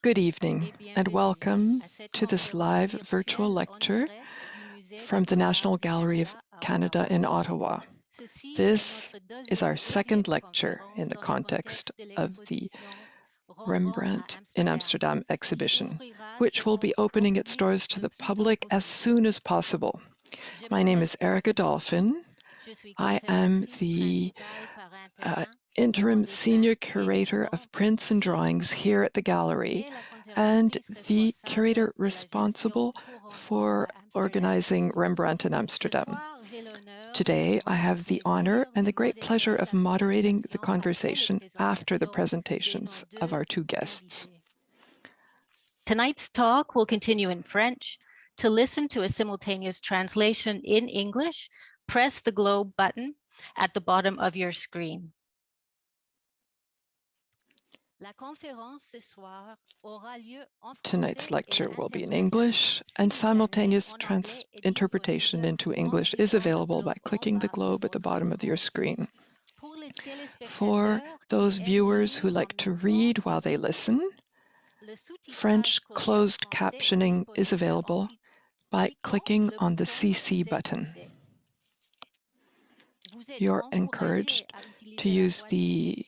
Good evening and welcome to this live virtual lecture from the National Gallery of Canada in Ottawa. This is our second lecture in the context of the Rembrandt in Amsterdam exhibition, which will be opening its doors to the public as soon as possible. My name is Erica Dolphin. I am the interim senior curator of prints and drawings here at the gallery and the curator responsible for organizing Rembrandt in Amsterdam. Today, I have the honor and the great pleasure of moderating the conversation after the presentations of our two guests. Tonight's talk will continue in French. To listen to a simultaneous translation in English, press the globe button at the bottom of your screen. Tonight's lecture will be in English, and simultaneous interpretation into English is available by clicking the globe at the bottom of your screen. For those viewers who like to read while they listen, French closed captioning is available by clicking on the CC button. You're encouraged to use the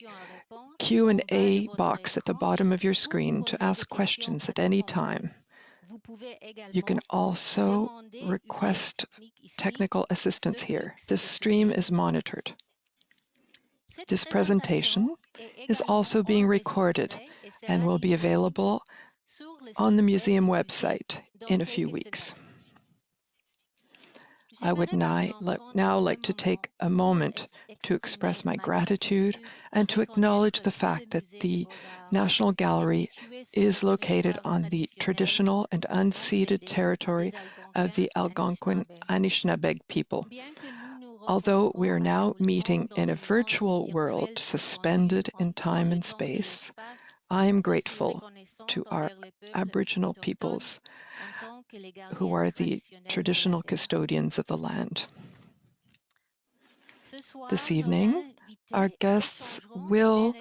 Q&A box at the bottom of your screen to ask questions at any time. You can also request technical assistance here. This stream is monitored. This presentation is also being recorded and will be available on the museum website in a few weeks. I would now like to take a moment to express my gratitude and to acknowledge the fact that the National Gallery is located on the traditional and unceded territory of the Algonquin Anishinabeg people. Although we are now meeting in a virtual world suspended in time and space, I am grateful to our Aboriginal peoples who are the traditional custodians of the land. This evening, our guests will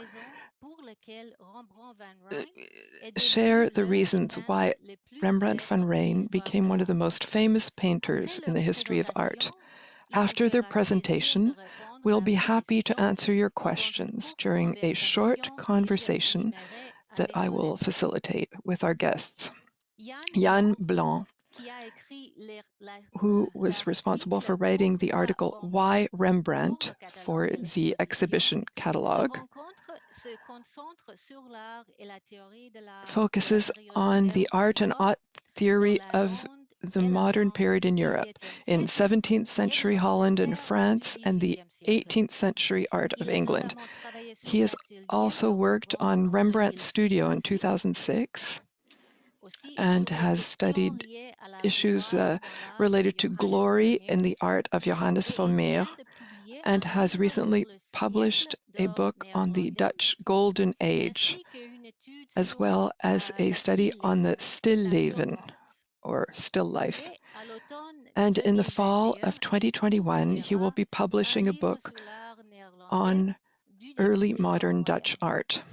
share the reasons why Rembrandt van Rijn became one of the most famous painters in the history of art. After their presentation, we'll be happy to answer your questions during a short conversation that I will facilitate with our guests. Jan Blanc, who was responsible for writing the article Why Rembrandt for the exhibition catalogue, focuses on the art and art theory of the modern period in Europe, in 17th century Holland and France, and the 18th century art of England. He has also worked on Rembrandt's studio in 2006 and has studied issues related to glory in the art of Johannes Vermeer, and has recently published a book on the Dutch Golden Age, as well as a study on the stillleven, or still life. And in the fall of 2021, he will be publishing a book on early modern Dutch art.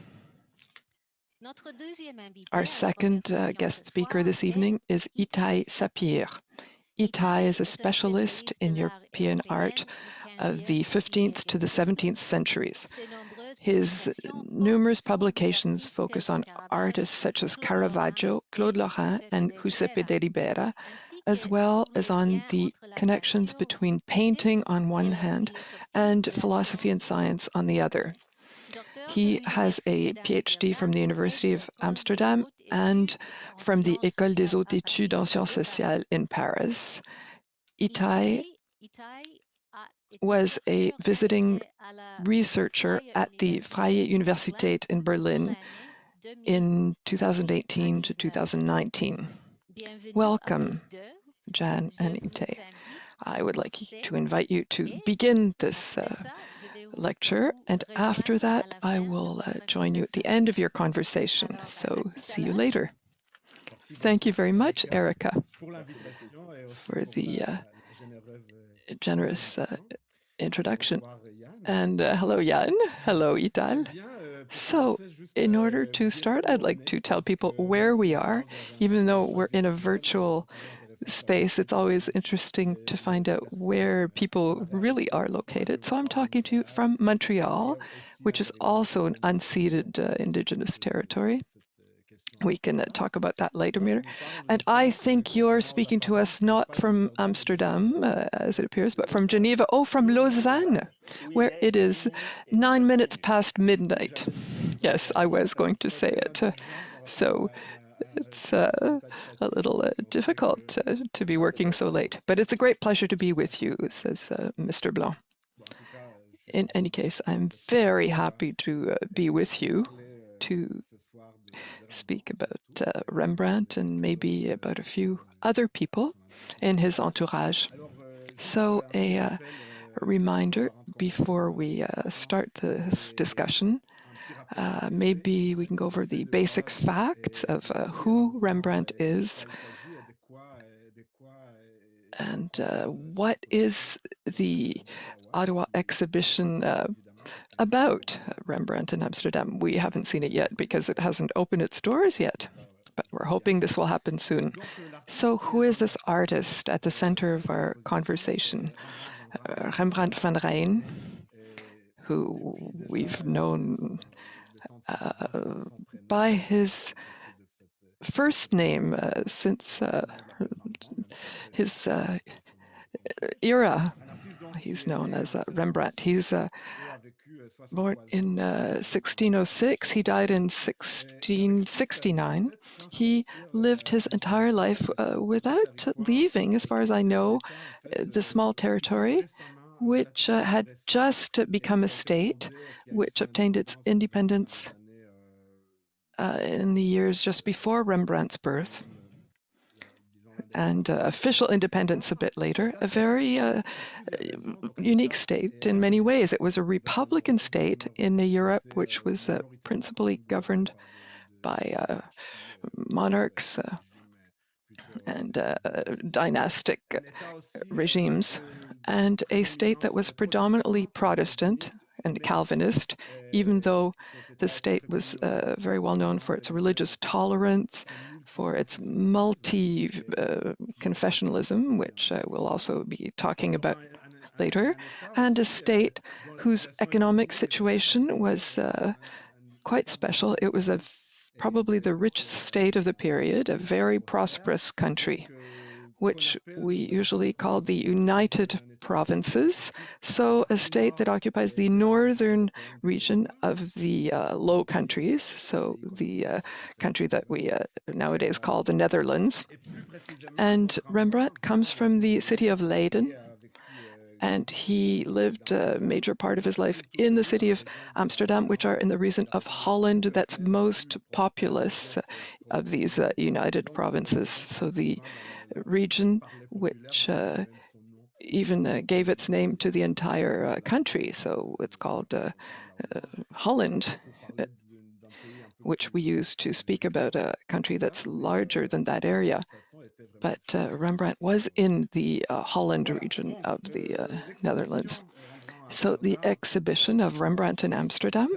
Our second guest speaker this evening is Itay Sapir. Itay is a specialist in European art of the 15th to the 17th centuries. His numerous publications focus on artists such as Caravaggio, Claude Lorrain, and Giuseppe de Ribera, as well as on the connections between painting on one hand and philosophy and science on the other. He has a PhD from the University of Amsterdam and from the École des Hautes Études en Sciences Sociales in Paris. Itay was a visiting researcher at the Freie Universität in Berlin in 2018 to 2019. Welcome, Jan and Itay. I would like to invite you to begin this lecture, and after that I will join you at the end of your conversation. So see you later. Thank you very much, Erica, for the generous introduction. And hello, Jan. Hello, Itay. So, in order to start, I'd like to tell people where we are. Even though we're in a virtual space, it's always interesting to find out where people really are located. So I'm talking to you from Montreal, which is also an unceded Indigenous territory. We can talk about that later. And I think you're speaking to us not from Amsterdam, as it appears, but from Geneva. Oh, from Lausanne, where it is 9 minutes past midnight. Yes, I was going to say it. So it's a little difficult to be working so late. But it's a great pleasure to be with you, says Mr. Blanc. In any case, I'm very happy to be with you to speak about Rembrandt and maybe about a few other people in his entourage. So a reminder before we start this discussion, maybe we can go over the basic facts of who Rembrandt is and what is the Ottawa exhibition about Rembrandt in Amsterdam. We haven't seen it yet because it hasn't opened its doors yet, but we're hoping this will happen soon. So who is this artist at the center of our conversation? Rembrandt van Rijn, who we've known by his first name since his era. He's known as Rembrandt. He's born in 1606. He died in 1669. He lived his entire life without leaving, as far as I know, the small territory, which had just become a state, which obtained its independence in the years just before Rembrandt's birth, and official independence a bit later. A very unique state in many ways. It was a republican state in a Europe which was principally governed by monarchs and dynastic regimes, and a state that was predominantly Protestant and Calvinist, even though the state was very well known for its religious tolerance, for its multi-confessionalism, which we'll also be talking about later, and a state whose economic situation was quite special. It was probably the richest state of the period, a very prosperous country, which we usually call the United Provinces. So a state that occupies the northern region of the Low Countries, so the country that we nowadays call the Netherlands. And Rembrandt comes from the city of Leiden, and he lived a major part of his life in the city of Amsterdam, which are in the region of Holland that's most populous of these United Provinces. So the region which even gave its name to the entire country. So it's called Holland, which we use to speak about a country that's larger than that area. But Rembrandt was in the Holland region of the Netherlands. So the exhibition of Rembrandt in Amsterdam,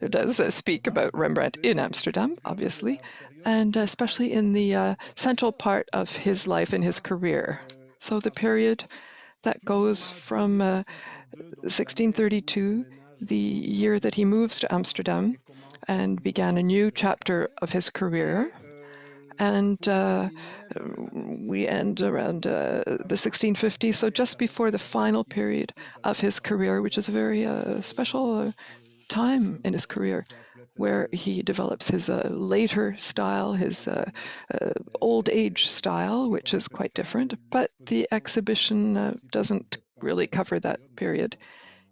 it does speak about Rembrandt in Amsterdam, obviously, and especially in the central part of his life and his career. So the period that goes from 1632, the year that he moves to Amsterdam and began a new chapter of his career, and we end around the 1650s, so just before the final period of his career, which is a very special time in his career, where he develops his later style, his old age style, which is quite different. But the exhibition doesn't really cover that period,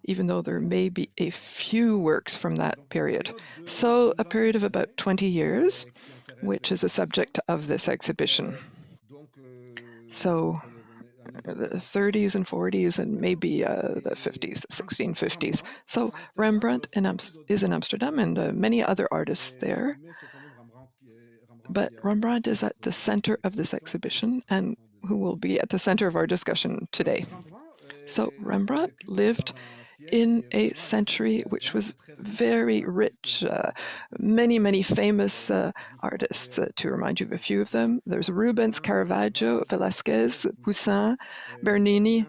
even though there may be a few works from that period. So a period of about 20 years, which is a subject of this exhibition. So the 30s and 40s and maybe the 50s, the 1650s. So Rembrandt is in Amsterdam and many other artists there. But Rembrandt is at the center of this exhibition and who will be at the center of our discussion today. So Rembrandt lived in a century which was very rich. Many famous artists, to remind you of a few of them. There's Rubens, Caravaggio, Velasquez, Poussin, Bernini,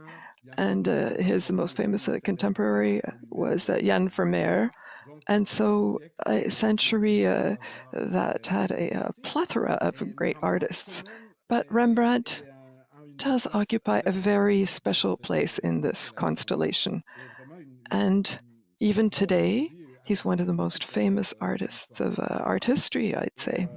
and his most famous contemporary was Jan Vermeer. And so a century that had a plethora of great artists. But Rembrandt does occupy a very special place in this constellation. And even today, he's one of the most famous artists of art history, I'd say.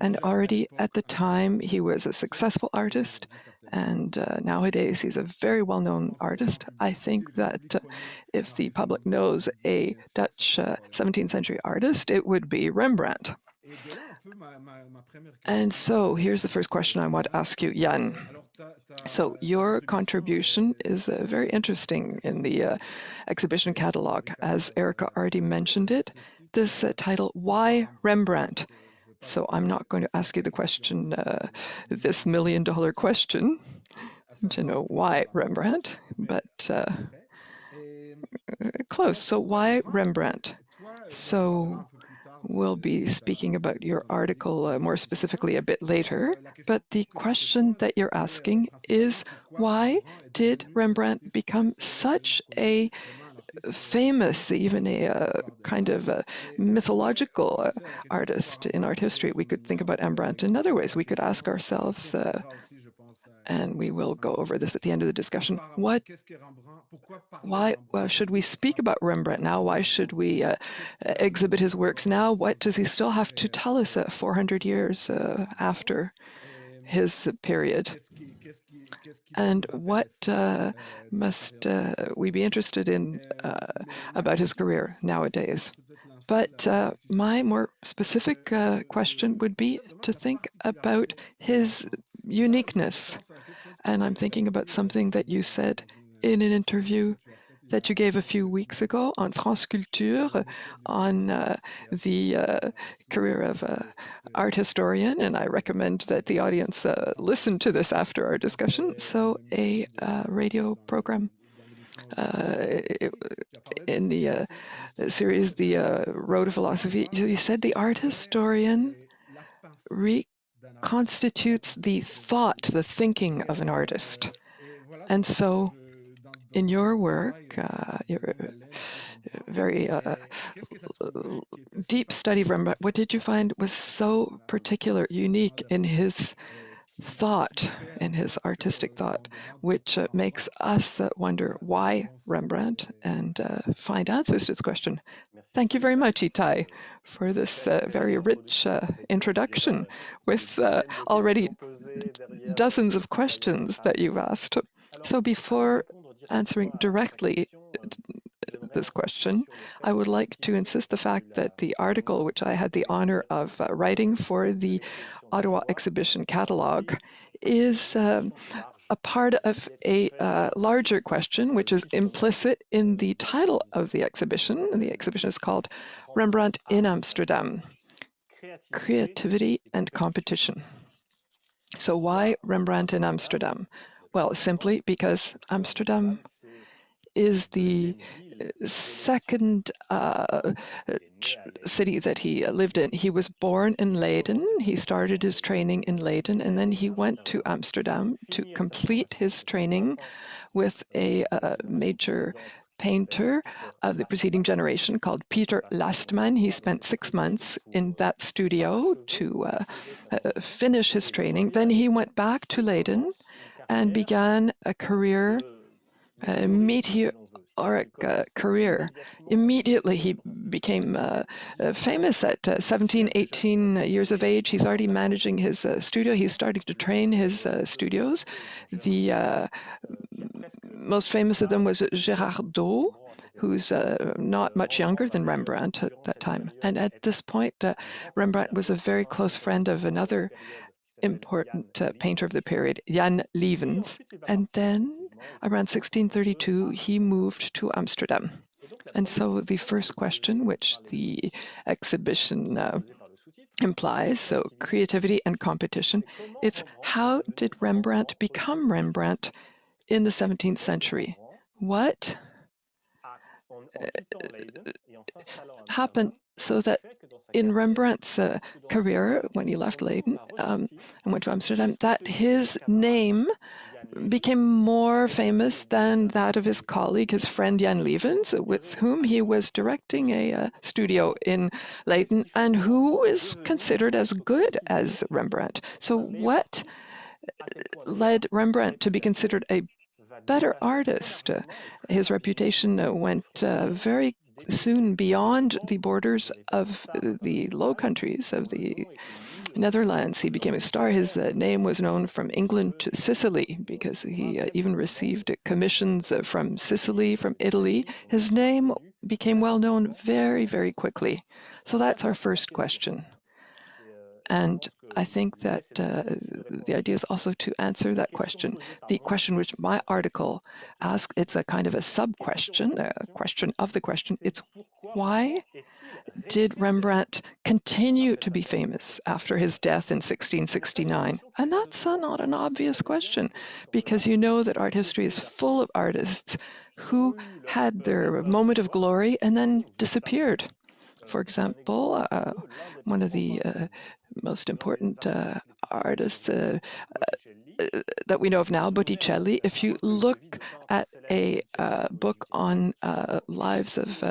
And already at the time, he was a successful artist, and nowadays he's a very well-known artist. I think that if the public knows a Dutch 17th century artist, it would be Rembrandt. And so here's the first question I want to ask you, Jan. So your contribution is very interesting in the exhibition catalog. As Erica already mentioned it, this title, Why Rembrandt? So I'm not going to ask you the question, this million-dollar question, to know why Rembrandt, but close. So why Rembrandt? So we'll be speaking about your article more specifically a bit later, but the question that you're asking is, why did Rembrandt become such a famous, even a kind of a mythological artist in art history? We could think about Rembrandt in other ways. We could ask ourselves, and we will go over this at the end of the discussion, why should we speak about Rembrandt now? Why should we exhibit his works now? What does he still have to tell us 400 years after his period? And what must we be interested in about his career nowadays? But my more specific question would be to think about his uniqueness. And I'm thinking about something that you said in an interview that you gave a few weeks ago on France Culture on the career of an art historian, and I recommend that the audience listen to this after our discussion. So a radio program in the series, The Road to Philosophy, you said the art historian reconstitutes the thought, the thinking of an artist. And so in your work, your very deep study of Rembrandt, what did you find was so particular, unique in his thought, in his artistic thought, which makes us wonder why Rembrandt and find answers to this question? Thank you very much, Itay, for this very rich introduction with already dozens of questions that you've asked. So before answering directly this question, I would like to insist the fact that the article which I had the honor of writing for the Ottawa exhibition catalog is a part of a larger question, which is implicit in the title of the exhibition. And the exhibition is called Rembrandt in Amsterdam, Creativity and Competition. So why Rembrandt in Amsterdam? Well, simply because Amsterdam is the second city that he lived in. He was born in Leiden. He started his training in Leiden, and then he went to Amsterdam to complete his training with a major painter of the preceding generation called Peter Lastman. He spent 6 months in that studio to finish his training. Then he went back to Leiden and began a career, a meteoric career. Immediately he became famous at 17, 18 years of age. He's already managing his studio. He's starting to train his studios. The most famous of them was Gérard Dou, who's not much younger than Rembrandt at that time. And at this point, Rembrandt was a very close friend of another important painter of the period, Jan Lievens. And then around 1632, he moved to Amsterdam. And so the first question, which the exhibition implies, so creativity and competition, it's how did Rembrandt become Rembrandt in the 17th century? What happened so that in Rembrandt's career, when he left Leiden and went to Amsterdam, that his name became more famous than that of his colleague, his friend Jan Levens, with whom he was directing a studio in Leiden and who is considered as good as Rembrandt. So what led Rembrandt to be considered a better artist? His reputation went very soon beyond the borders of the Low Countries, of the Netherlands. He became a star. His name was known from England to Sicily because he even received commissions from Sicily, from Italy. His name became well known very, very quickly. So that's our first question. And I think that the idea is also to answer that question. The question which my article asks, it's a kind of a sub-question, a question of the question. It's why did Rembrandt continue to be famous after his death in 1669? And that's not an obvious question, because you know that art history is full of artists who had their moment of glory and then disappeared. For example, one of the most important artists that we know of now, Botticelli. If you look at a book on lives of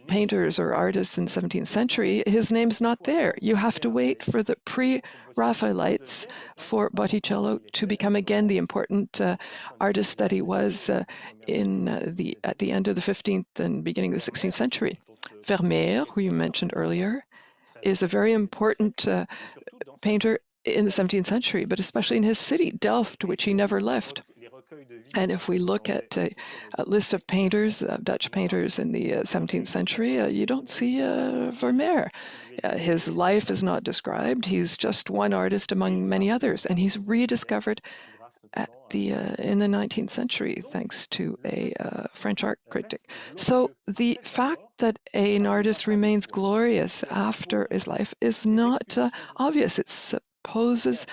painters or artists in the 17th century, his name's not there. You have to wait for the pre-Raphaelites for Botticelli to become again the important artist that he was at the end of the 15th and beginning of the 16th century. Vermeer, who you mentioned earlier, is a very important painter in the 17th century, but especially in his city, Delft, which he never left. And if we look at a list of painters, Dutch painters in the 17th century, you don't see Vermeer. His life is not described. He's just one artist among many others, and he's rediscovered in the 19th century, thanks to a French art critic. So the fact that an artist remains glorious after his life is not obvious. It supposes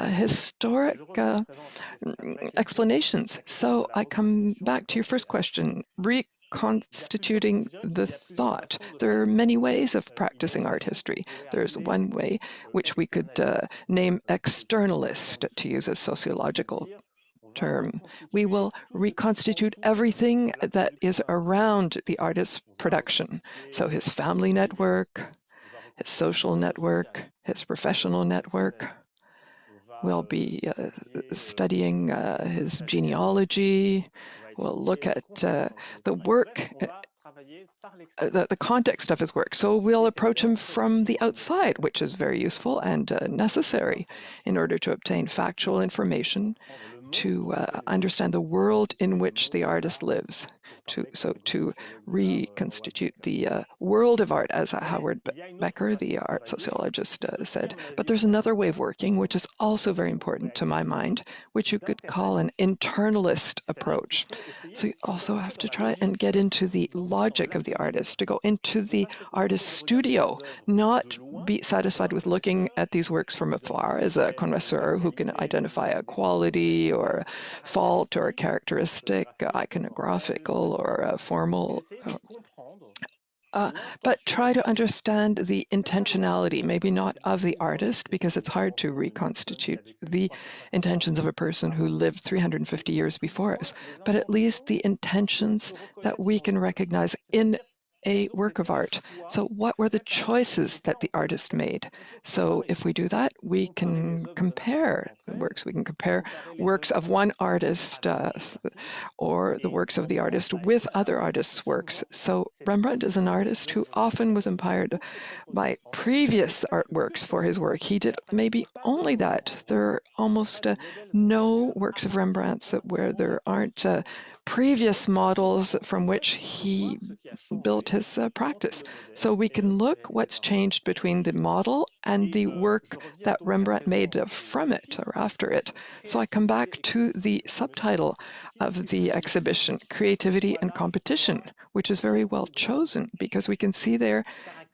historic explanations. So I come back to your first question, reconstituting the thought. There are many ways of practicing art history. There's one way which we could name externalist, to use a sociological term. We will reconstitute everything that is around the artist's production. So his family network, his social network, his professional network. We'll be studying his genealogy. We'll look at the work, the context of his work. So we'll approach him from the outside, which is very useful and necessary in order to obtain factual information, to understand the world in which the artist lives, to reconstitute the world of art, as Howard Becker, the art sociologist, said. But there's another way of working, which is also very important to my mind, which you could call an internalist approach. So you also have to try and get into the logic of the artist, to go into the artist's studio, not be satisfied with looking at these works from afar as a connoisseur who can identify a quality or a fault or a characteristic, iconographical or a formal, but try to understand the intentionality, maybe not of the artist, because it's hard to reconstitute the intentions of a person who lived 350 years before us, but at least the intentions that we can recognize in a work of art. So what were the choices that the artist made? So if we do that, we can compare works. We can compare works of one artist or the works of the artist with other artists' works. So Rembrandt is an artist who often was inspired by previous artworks for his work. He did maybe only that. There are almost no works of Rembrandt's where there aren't previous models from which he built his practice. So we can look what's changed between the model and the work that Rembrandt made from it or after it. So I come back to the subtitle of the exhibition, Creativity and Competition, which is very well chosen because we can see there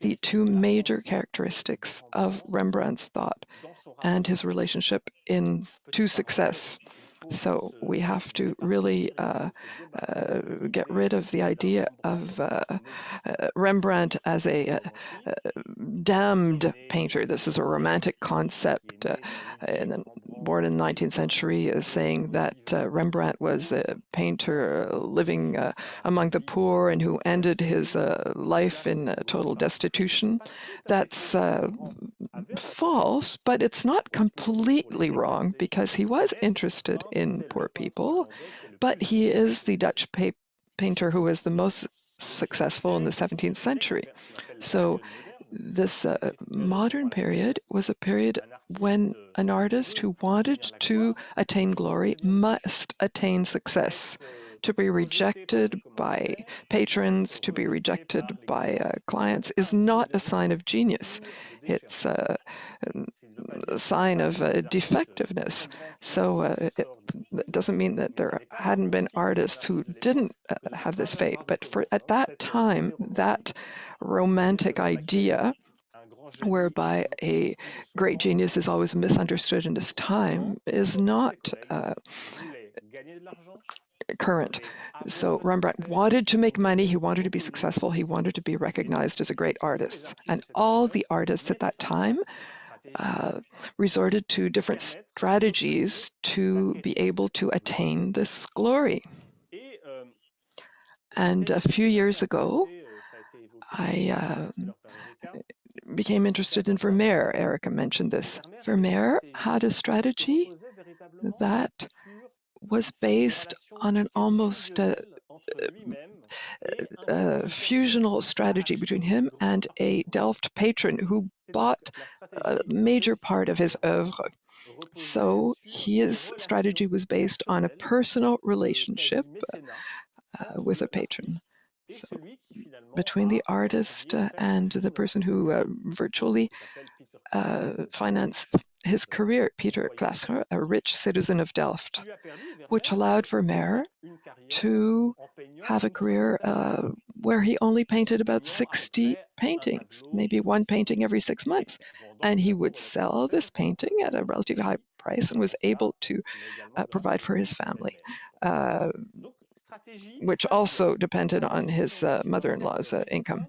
the two major characteristics of Rembrandt's thought and his relationship to success. So we have to really get rid of the idea of Rembrandt as a damned painter. This is a romantic concept, and then born in the 19th century, saying that Rembrandt was a painter living among the poor and who ended his life in total destitution. That's false, but it's not completely wrong because he was interested in poor people, but he is the Dutch painter who was the most successful in the 17th century. So this modern period was a period when an artist who wanted to attain glory must attain success. To be rejected by patrons, to be rejected by clients is not a sign of genius. It's a sign of defectiveness. So it doesn't mean that there hadn't been artists who didn't have this fate, but at that time, that romantic idea whereby a great genius is always misunderstood in his time is not current. So Rembrandt wanted to make money, he wanted to be successful, he wanted to be recognized as a great artist. And all the artists at that time resorted to different strategies to be able to attain this glory. And a few years ago, I became interested in Vermeer. Erica mentioned this. Vermeer had a strategy that was based on an almost fusional strategy between him and a Delft patron who bought a major part of his oeuvre. So his strategy was based on a personal relationship with a patron. So between the artist and the person who virtually financed his career, Peter Glasser, a rich citizen of Delft, which allowed Vermeer to have a career where he only painted about 60 paintings, maybe one painting every 6 months. And he would sell this painting at a relatively high price and was able to provide for his family, which also depended on his mother-in-law's income.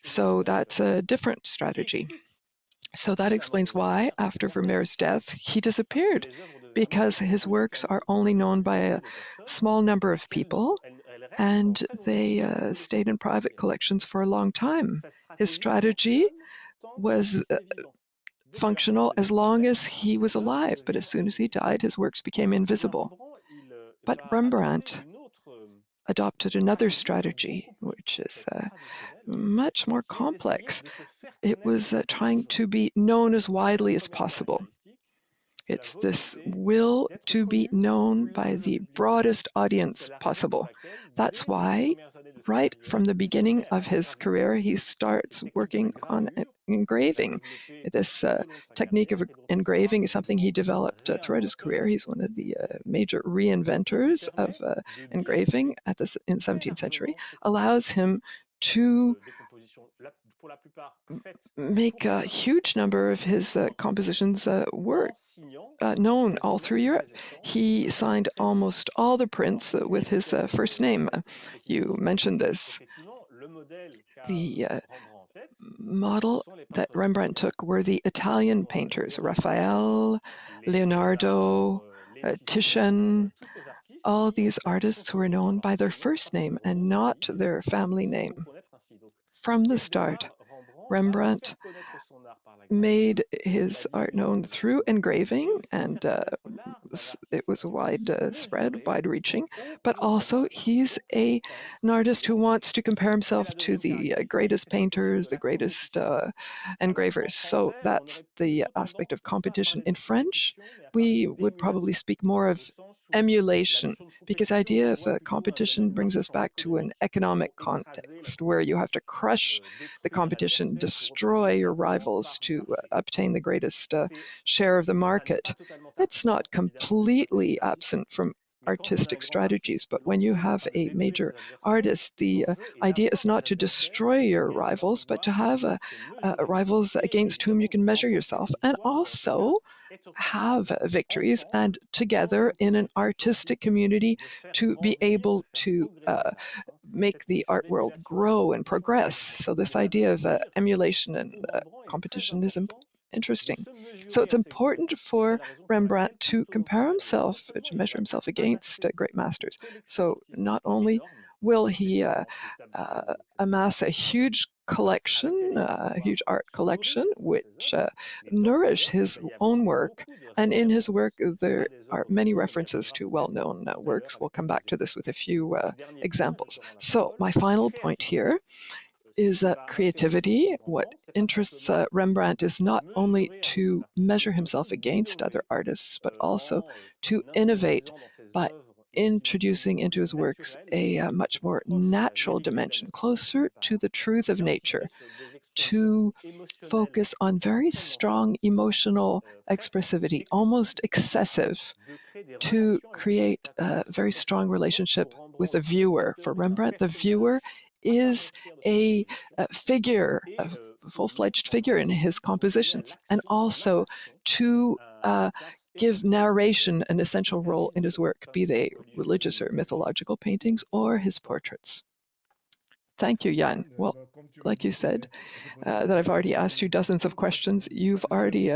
So that's a different strategy. So that explains why, after Vermeer's death, he disappeared, because his works are only known by a small number of people, and they stayed in private collections for a long time. His strategy was functional as long as he was alive, but as soon as he died, his works became invisible. But Rembrandt adopted another strategy, which is much more complex. It was trying to be known as widely as possible. It's this will to be known by the broadest audience possible. That's why, right from the beginning of his career, he starts working on engraving. This technique of engraving is something he developed throughout his career. He's one of the major reinventors of engraving in the 17th century, allows him to make a huge number of his compositions were known all through Europe. He signed almost all the prints with his first name. You mentioned this. The model that Rembrandt took were the Italian painters, Raphael, Leonardo, Titian, all these artists who were known by their first name and not their family name. From the start, Rembrandt made his art known through engraving, and it was widespread, wide-reaching, but also he's an artist who wants to compare himself to the greatest painters, the greatest engravers. So that's the aspect of competition. In French, we would probably speak more of emulation, because the idea of competition brings us back to an economic context where you have to crush the competition, destroy your rivals to obtain the greatest share of the market. It's not completely absent from artistic strategies, but when you have a major artist, the idea is not to destroy your rivals, but to have rivals against whom you can measure yourself, and also have victories, and together in an artistic community to be able to make the art world grow and progress. So this idea of emulation and competition is interesting. So it's important for Rembrandt to compare himself, to measure himself against great masters. So not only will he amass a huge collection, a huge art collection, which nourish his own work. And in his work, there are many references to well-known works. We'll come back to this with a few examples. So my final point here is creativity. What interests Rembrandt is not only to measure himself against other artists, but also to innovate by introducing into his works a much more natural dimension, closer to the truth of nature, to focus on very strong emotional expressivity, almost excessive, to create a very strong relationship with the viewer. For Rembrandt, the viewer is a figure, a full-fledged figure in his compositions, and also to give narration an essential role in his work, be they religious or mythological paintings or his portraits. Thank you, Jan. Well, like you said, that I've already asked you dozens of questions. You've already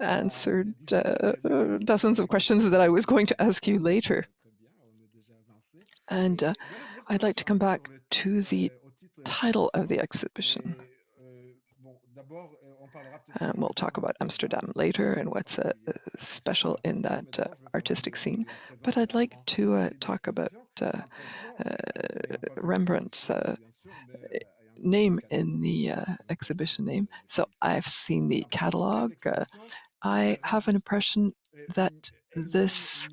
answered dozens of questions that I was going to ask you later. And I'd like to come back to the title of the exhibition. We'll talk about Amsterdam later and what's special in that artistic scene. But I'd like to talk about Rembrandt's name in the exhibition name. So I've seen the catalog. I have an impression that this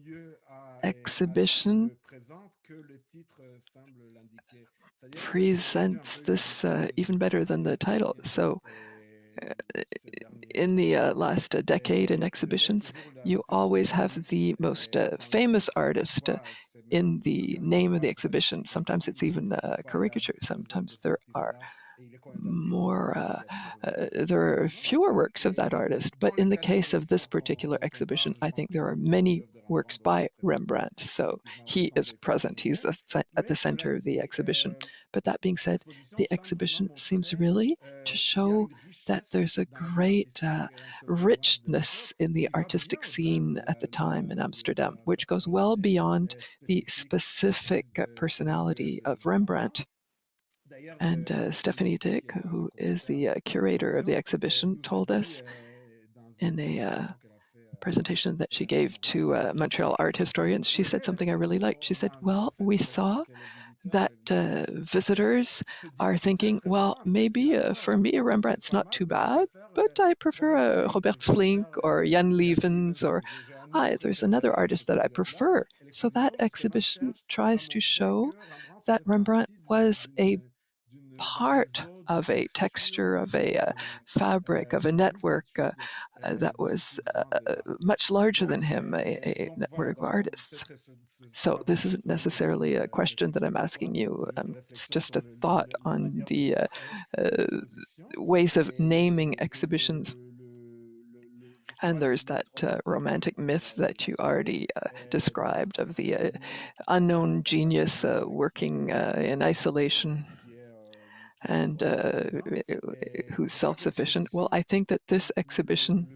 exhibition presents this even better than the title. So in the last decade in exhibitions, you always have the most famous artist in the name of the exhibition. Sometimes it's even a caricature. Sometimes there are there are fewer works of that artist. But in the case of this particular exhibition, I think there are many works by Rembrandt. So he is present. He's at the center of the exhibition. But that being said, the exhibition seems really to show that there's a great richness in the artistic scene at the time in Amsterdam, which goes well beyond the specific personality of Rembrandt. And Stephanie Dick, who is the curator of the exhibition, told us in a presentation that she gave to Montreal art historians, she said something I really liked. She said, well, we saw that visitors are thinking, well, maybe for me, Rembrandt's not too bad, but I prefer Robert Flink or Jan Levens, or there's another artist that I prefer. So that exhibition tries to show that Rembrandt was a part of a texture, of a fabric, of a network that was much larger than him, a network of artists. So this isn't necessarily a question that I'm asking you. It's just a thought on the ways of naming exhibitions. And there's that romantic myth that you already described of the unknown genius working in isolation and who's self-sufficient. Well, I think that this exhibition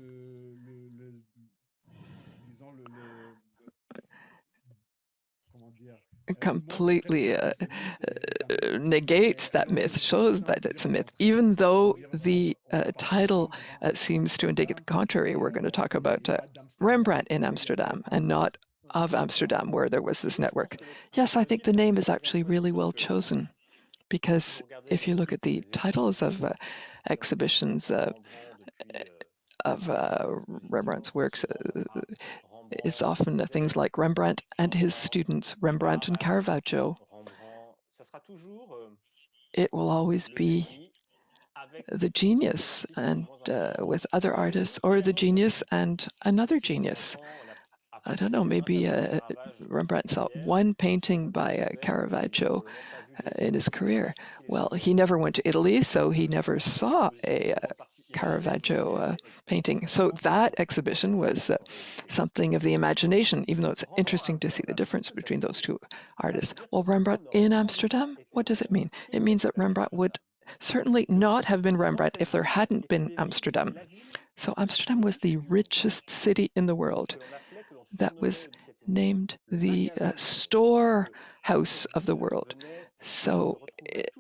completely negates that myth, shows that it's a myth, even though the title seems to indicate the contrary. We're going to talk about Rembrandt in Amsterdam and not of Amsterdam, where there was this network. Yes, I think the name is actually really well chosen, because if you look at the titles of exhibitions of Rembrandt's works, it's often things like Rembrandt and his students, Rembrandt and Caravaggio. It will always be the genius and with other artists, or the genius and another genius. I don't know, maybe Rembrandt saw one painting by Caravaggio in his career. Well, he never went to Italy, so he never saw a Caravaggio painting. So that exhibition was something of the imagination, even though it's interesting to see the difference between those two artists. Well, Rembrandt in Amsterdam, what does it mean? It means that Rembrandt would certainly not have been Rembrandt if there hadn't been Amsterdam. So Amsterdam was the richest city in the world. That was named the storehouse of the world. So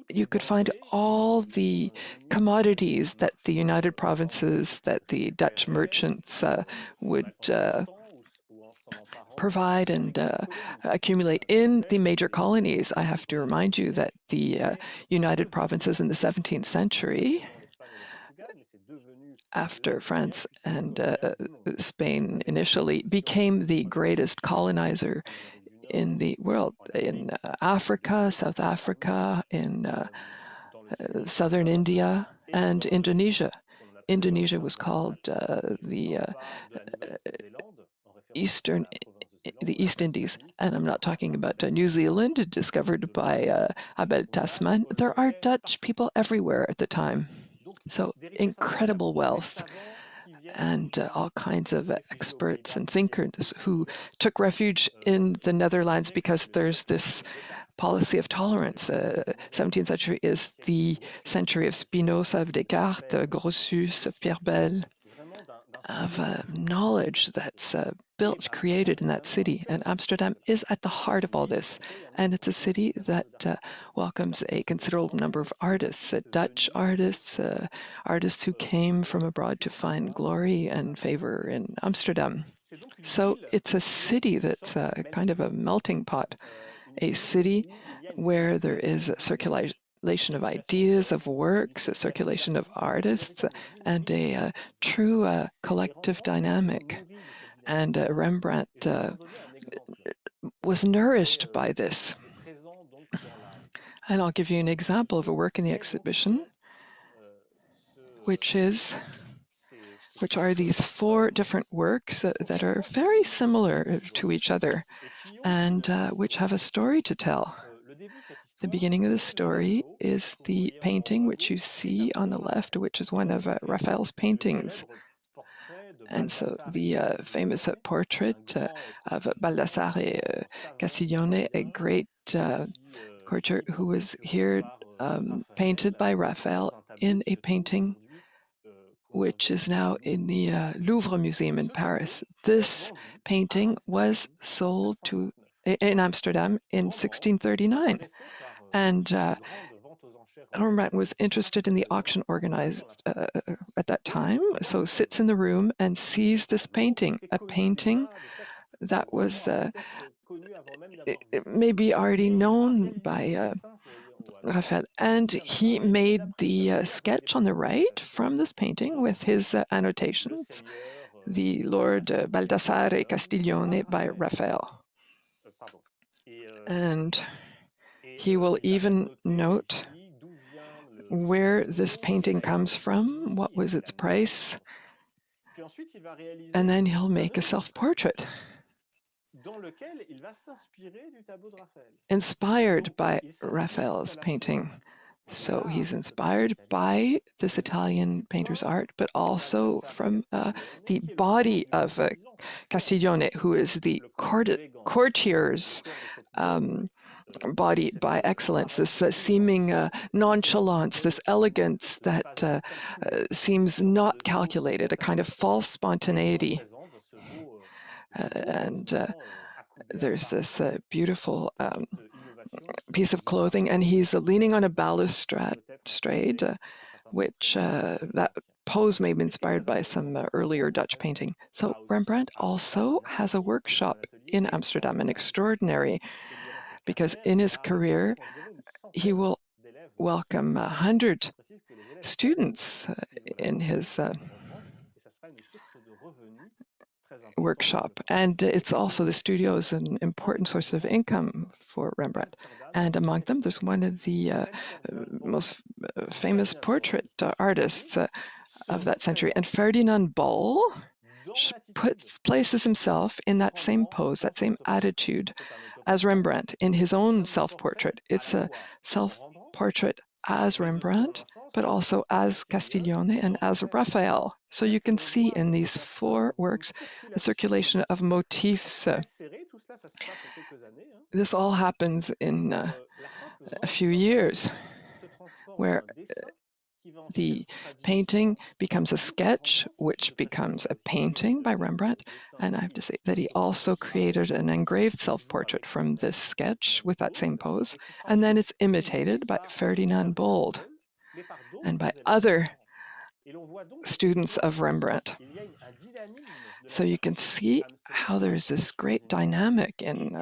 you could find all the commodities that the United Provinces, that the Dutch merchants would provide and accumulate in the major colonies. I have to remind you that the United Provinces in the 17th century, after France and Spain initially, became the greatest colonizer in the world, in Africa, South Africa, in southern India, and Indonesia. Indonesia was called the East Indies, and I'm not talking about New Zealand, discovered by Abel Tasman. There are Dutch people everywhere at the time. So incredible wealth and all kinds of experts and thinkers who took refuge in the Netherlands because there's this policy of tolerance. 17th century is the century of Spinoza, of Descartes, Grotius, of Pierre Bel, of knowledge that's built, created in that city. And Amsterdam is at the heart of all this. And it's a city that welcomes a considerable number of artists, Dutch artists, artists who came from abroad to find glory and favor in Amsterdam. So it's a city that's kind of a melting pot, a city where there is a circulation of ideas, of works, a circulation of artists, and a true collective dynamic. And Rembrandt was nourished by this. And I'll give you an example of a work in the exhibition, which are these 4 different works that are very similar to each other and which have a story to tell. The beginning of the story is the painting which you see on the left, which is one of Raphael's paintings. And so the famous portrait of Baldassare Castiglione, a great courtier who was here painted by Raphael in a painting which is now in the Louvre Museum in Paris. This painting was sold in Amsterdam in 1639. And Rembrandt was interested in the auction organized at that time, so sits in the room and sees this painting, a painting that was maybe already known by Raphael. And he made the sketch on the right from this painting with his annotations, the Lord Baldassare Castiglione by Raphael. And he will even note where this painting comes from, what was its price, and then he'll make a self-portrait inspired by Raphael's painting. So he's inspired by this Italian painter's art, but also from the body of Castiglione, who is the courtier's body by excellence, this seeming nonchalance, this elegance that seems not calculated, a kind of false spontaneity. And there's this beautiful piece of clothing, and he's leaning on a balustrade, which that pose may be inspired by some earlier Dutch painting. So Rembrandt also has a workshop in Amsterdam, an extraordinary, because in his career, he will welcome 100 students in his workshop. And it's also, the studio is an important source of income for Rembrandt. And among them, there's one of the most famous portrait artists of that century. And Ferdinand Bol places himself in that same pose, that same attitude, as Rembrandt in his own self-portrait. It's a self-portrait as Rembrandt, but also as Castiglione and as Raphael. So you can see in these 4 works a circulation of motifs. This all happens in a few years, where the painting becomes a sketch, which becomes a painting by Rembrandt. And I have to say that he also created an engraved self-portrait from this sketch with that same pose. And then it's imitated by Ferdinand Bold and by other students of Rembrandt. So you can see how there's this great dynamic in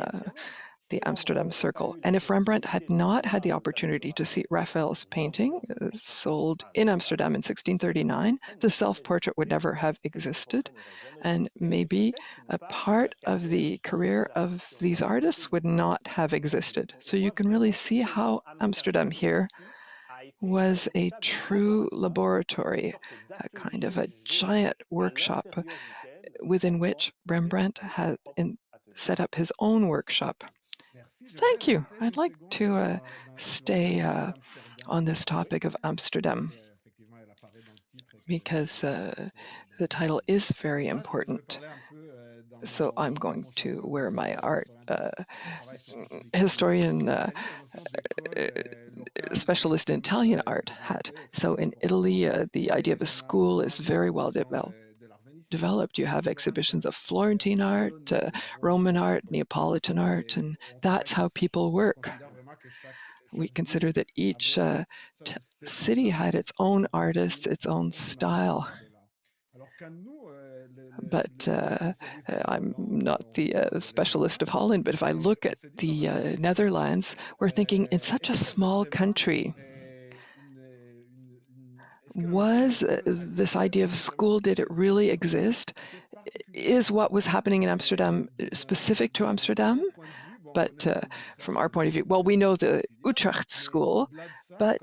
the Amsterdam Circle. And if Rembrandt had not had the opportunity to see Raphael's painting, sold in Amsterdam in 1639, the self-portrait would never have existed. And maybe a part of the career of these artists would not have existed. So you can really see how Amsterdam here was a true laboratory, a kind of a giant workshop within which Rembrandt had set up his own workshop. Thank you. I'd like to stay on this topic of Amsterdam because the title is very important. So I'm going to wear my art historian specialist in Italian art hat. So in Italy, the idea of a school is very well developed. You have exhibitions of Florentine art, Roman art, Neapolitan art, and that's how people work. We consider that each city had its own artists, its own style. But I'm not the specialist of Holland, but if I look at the Netherlands, we're thinking in such a small country, was this idea of school, did it really exist? Is what was happening in Amsterdam specific to Amsterdam? But from our point of view, well, we know the Utrecht school, but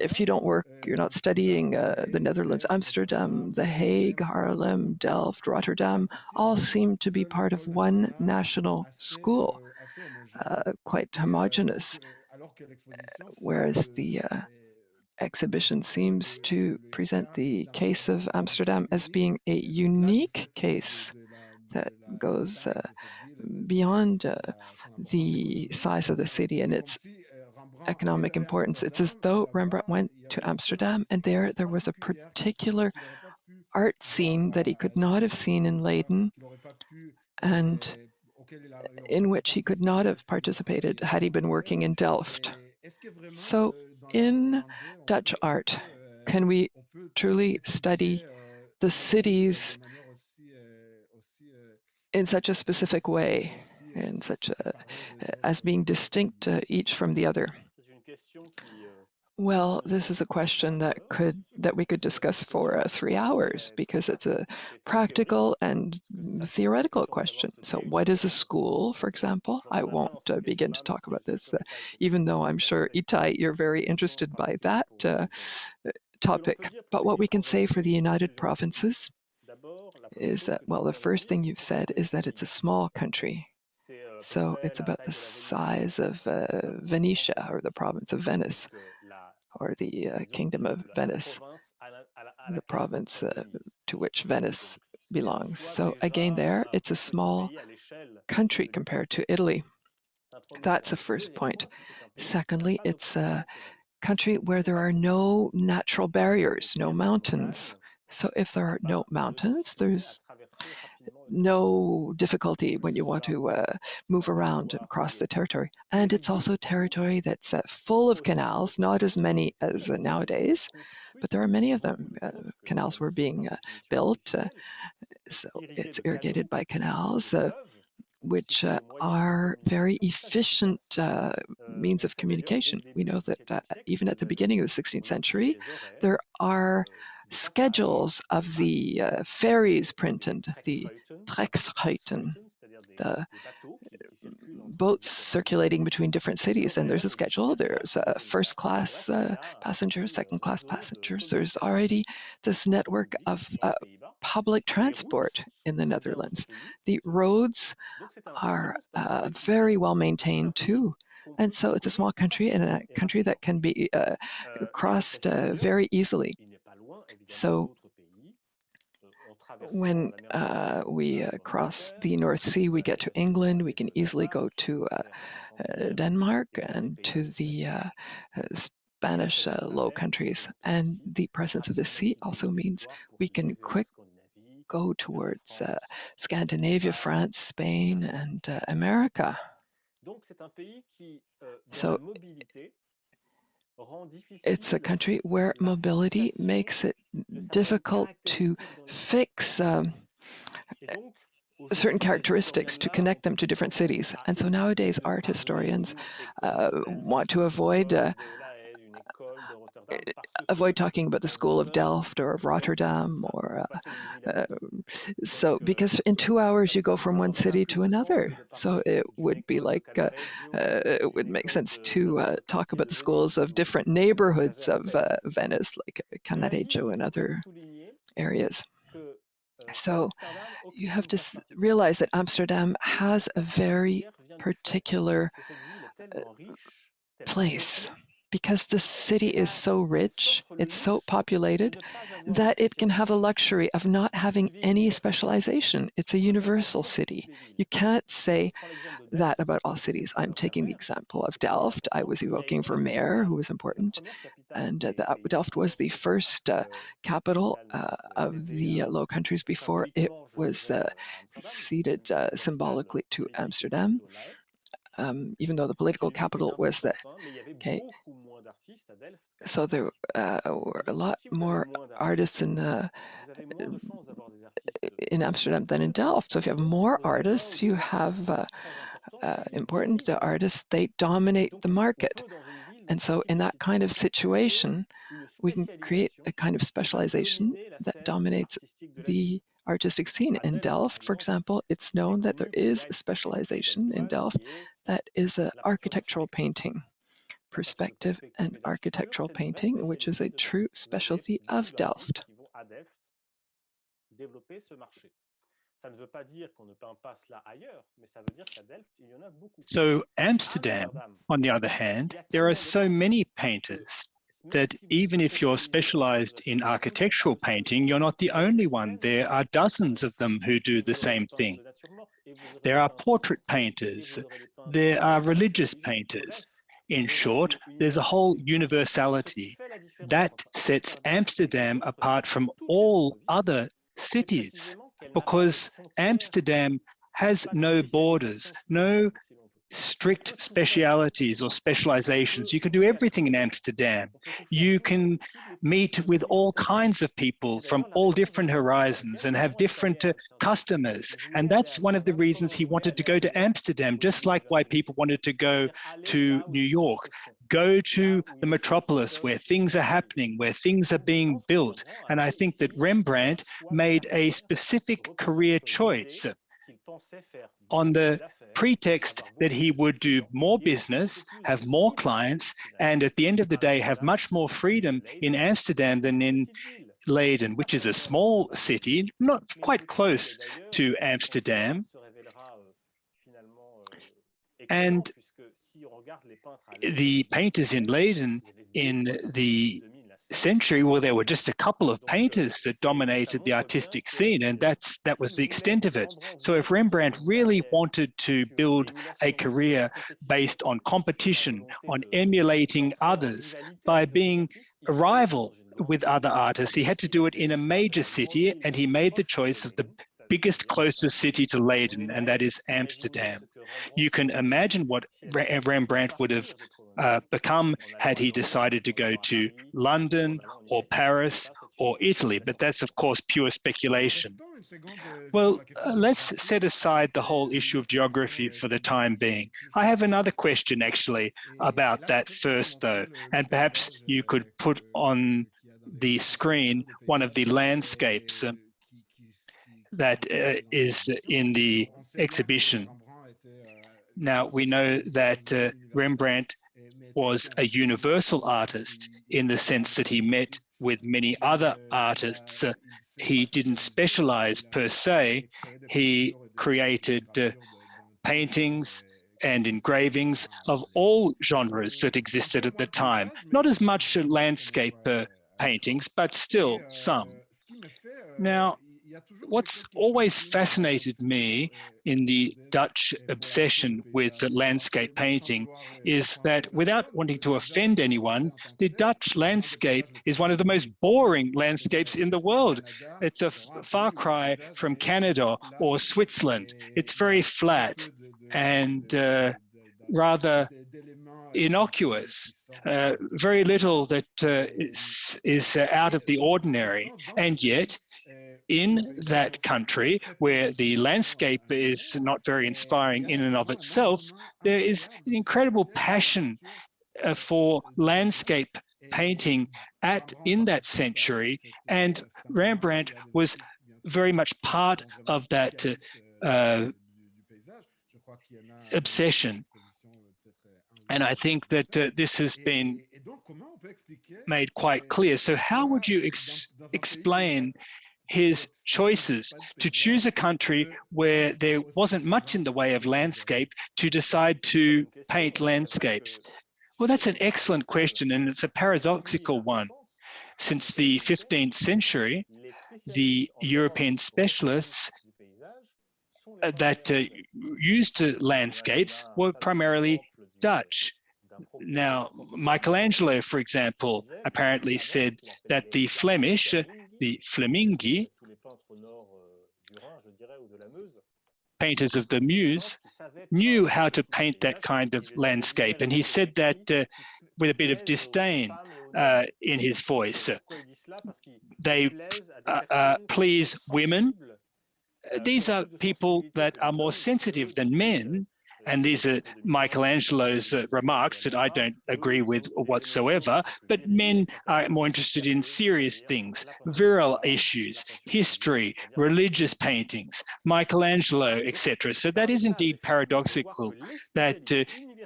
if you don't work, you're not studying the Netherlands, Amsterdam, The Hague, Haarlem, Delft, Rotterdam, all seem to be part of one national school, quite homogeneous, whereas the exhibition seems to present the case of Amsterdam as being a unique case that goes beyond the size of the city and its economic importance. It's as though Rembrandt went to Amsterdam and there was a particular art scene that he could not have seen in Leiden and in which he could not have participated had he been working in Delft. So in Dutch art, can we truly study the cities in such a specific way, in such as being distinct each from the other? Well, this is a question that we could discuss for 3 hours because it's a practical and theoretical question. So what is a school, for example? I won't begin to talk about this, even though I'm sure, Itay, you're very interested by that topic. But what we can say for the United Provinces is that, well, the first thing you've said is that it's a small country. So it's about the size of Venetia, or the province of Venice, or the Kingdom of Venice, the province to which Venice belongs. So again there, it's a small country compared to Italy. That's the first point. Secondly, it's a country where there are no natural barriers, no mountains. So if there are no mountains, there's no difficulty when you want to move around and cross the territory. And it's also territory that's full of canals, not as many as nowadays, but there are many of them. Canals were being built, so it's irrigated by canals, which are very efficient means of communication. We know that even at the beginning of the 16th century, there are schedules of the ferries printed, the trekschuiten, the boats circulating between different cities, and there's a schedule. There's first-class passengers, second-class passengers. There's already this network of public transport in the Netherlands. The roads are very well maintained too. And so it's a small country and a country that can be crossed very easily. So when we cross the North Sea, we get to England. We can easily go to Denmark and to the Spanish Low Countries. And the presence of the sea also means we can go towards Scandinavia, France, Spain, and America. So it's a country where mobility makes it difficult to fix certain characteristics to connect them to different cities. And so nowadays, art historians want to avoid talking about the School of Delft or of Rotterdam, or so because in 2 hours you go from one city to another. So it would be like it would make sense to talk about the schools of different neighborhoods of Venice, like Cannaregio and other areas. So you have to realize that Amsterdam has a very particular place, because the city is so rich, it's so populated, that it can have the luxury of not having any specialization. It's a universal city. You can't say that about all cities. I'm taking the example of Delft. I was evoking Vermeer, who was important, and Delft was the first capital of the Low Countries before it was ceded symbolically to Amsterdam. Even though the political capital was there. Okay. So there were a lot more artists in Amsterdam than in Delft. So if you have more artists, you have important artists, they dominate the market. And so in that kind of situation, we can create a kind of specialization that dominates the artistic scene. In Delft, for example, it's known that there is a specialization in Delft that is architectural painting, perspective and architectural painting, which is a true specialty of Delft. So Amsterdam, on the other hand, there are so many painters that even if you're specialized in architectural painting, you're not the only one. There are dozens of them who do the same thing. There are portrait painters, there are religious painters. In short, there's a whole universality that sets Amsterdam apart from all other cities, because Amsterdam has no borders, no strict specialities or specializations. You can do everything in Amsterdam. You can meet with all kinds of people from all different horizons and have different customers. And that's one of the reasons he wanted to go to Amsterdam, just like why people wanted to go to New York. Go to the metropolis where things are happening, where things are being built. And I think that Rembrandt made a specific career choice on the pretext that he would do more business, have more clients, and at the end of the day, have much more freedom in Amsterdam than in Leiden, which is a small city, not quite close to Amsterdam. And the painters in Leiden in the century, well, there were just a couple of painters that dominated the artistic scene, and that was the extent of it. So if Rembrandt really wanted to build a career based on competition, on emulating others, by being a rival with other artists, he had to do it in a major city, and he made the choice of the biggest, closest city to Leiden, and that is Amsterdam. You can imagine what Rembrandt would have become had he decided to go to London or Paris or Italy, but that's of course pure speculation. Well, let's set aside the whole issue of geography for the time being. I have another question actually about that first though, and perhaps you could put on the screen one of the landscapes that is in the exhibition. Now, we know that Rembrandt was a universal artist in the sense that he met with many other artists he didn't specialize per se. He created paintings and engravings of all genres that existed at the time. Not as much landscape paintings, but still some. Now, what's always fascinated me in the Dutch obsession with the landscape painting is that, without wanting to offend anyone, the Dutch landscape is one of the most boring landscapes in the world. It's a far cry from Canada or Switzerland. It's very flat and rather innocuous. Very little that is out of the ordinary. And yet, in that country where the landscape is not very inspiring in and of itself, there is an incredible passion for landscape painting in that century, and Rembrandt was very much part of that obsession. And I think that this has been made quite clear. So how would you explain his choices to choose a country where there wasn't much in the way of landscape to decide to paint landscapes? Well, that's an excellent question, and it's a paradoxical one. Since the 15th century, the European specialists that used landscapes were primarily Dutch. Now, Michelangelo, for example, apparently said that the Flemish, the Flemingi, painters of the Meuse, knew how to paint that kind of landscape. And he said that with a bit of disdain in his voice. They please women. These are people that are more sensitive than men. And these are Michelangelo's remarks that I don't agree with whatsoever, but men are more interested in serious things, virile issues, history, religious paintings, Michelangelo, etc. So that is indeed paradoxical that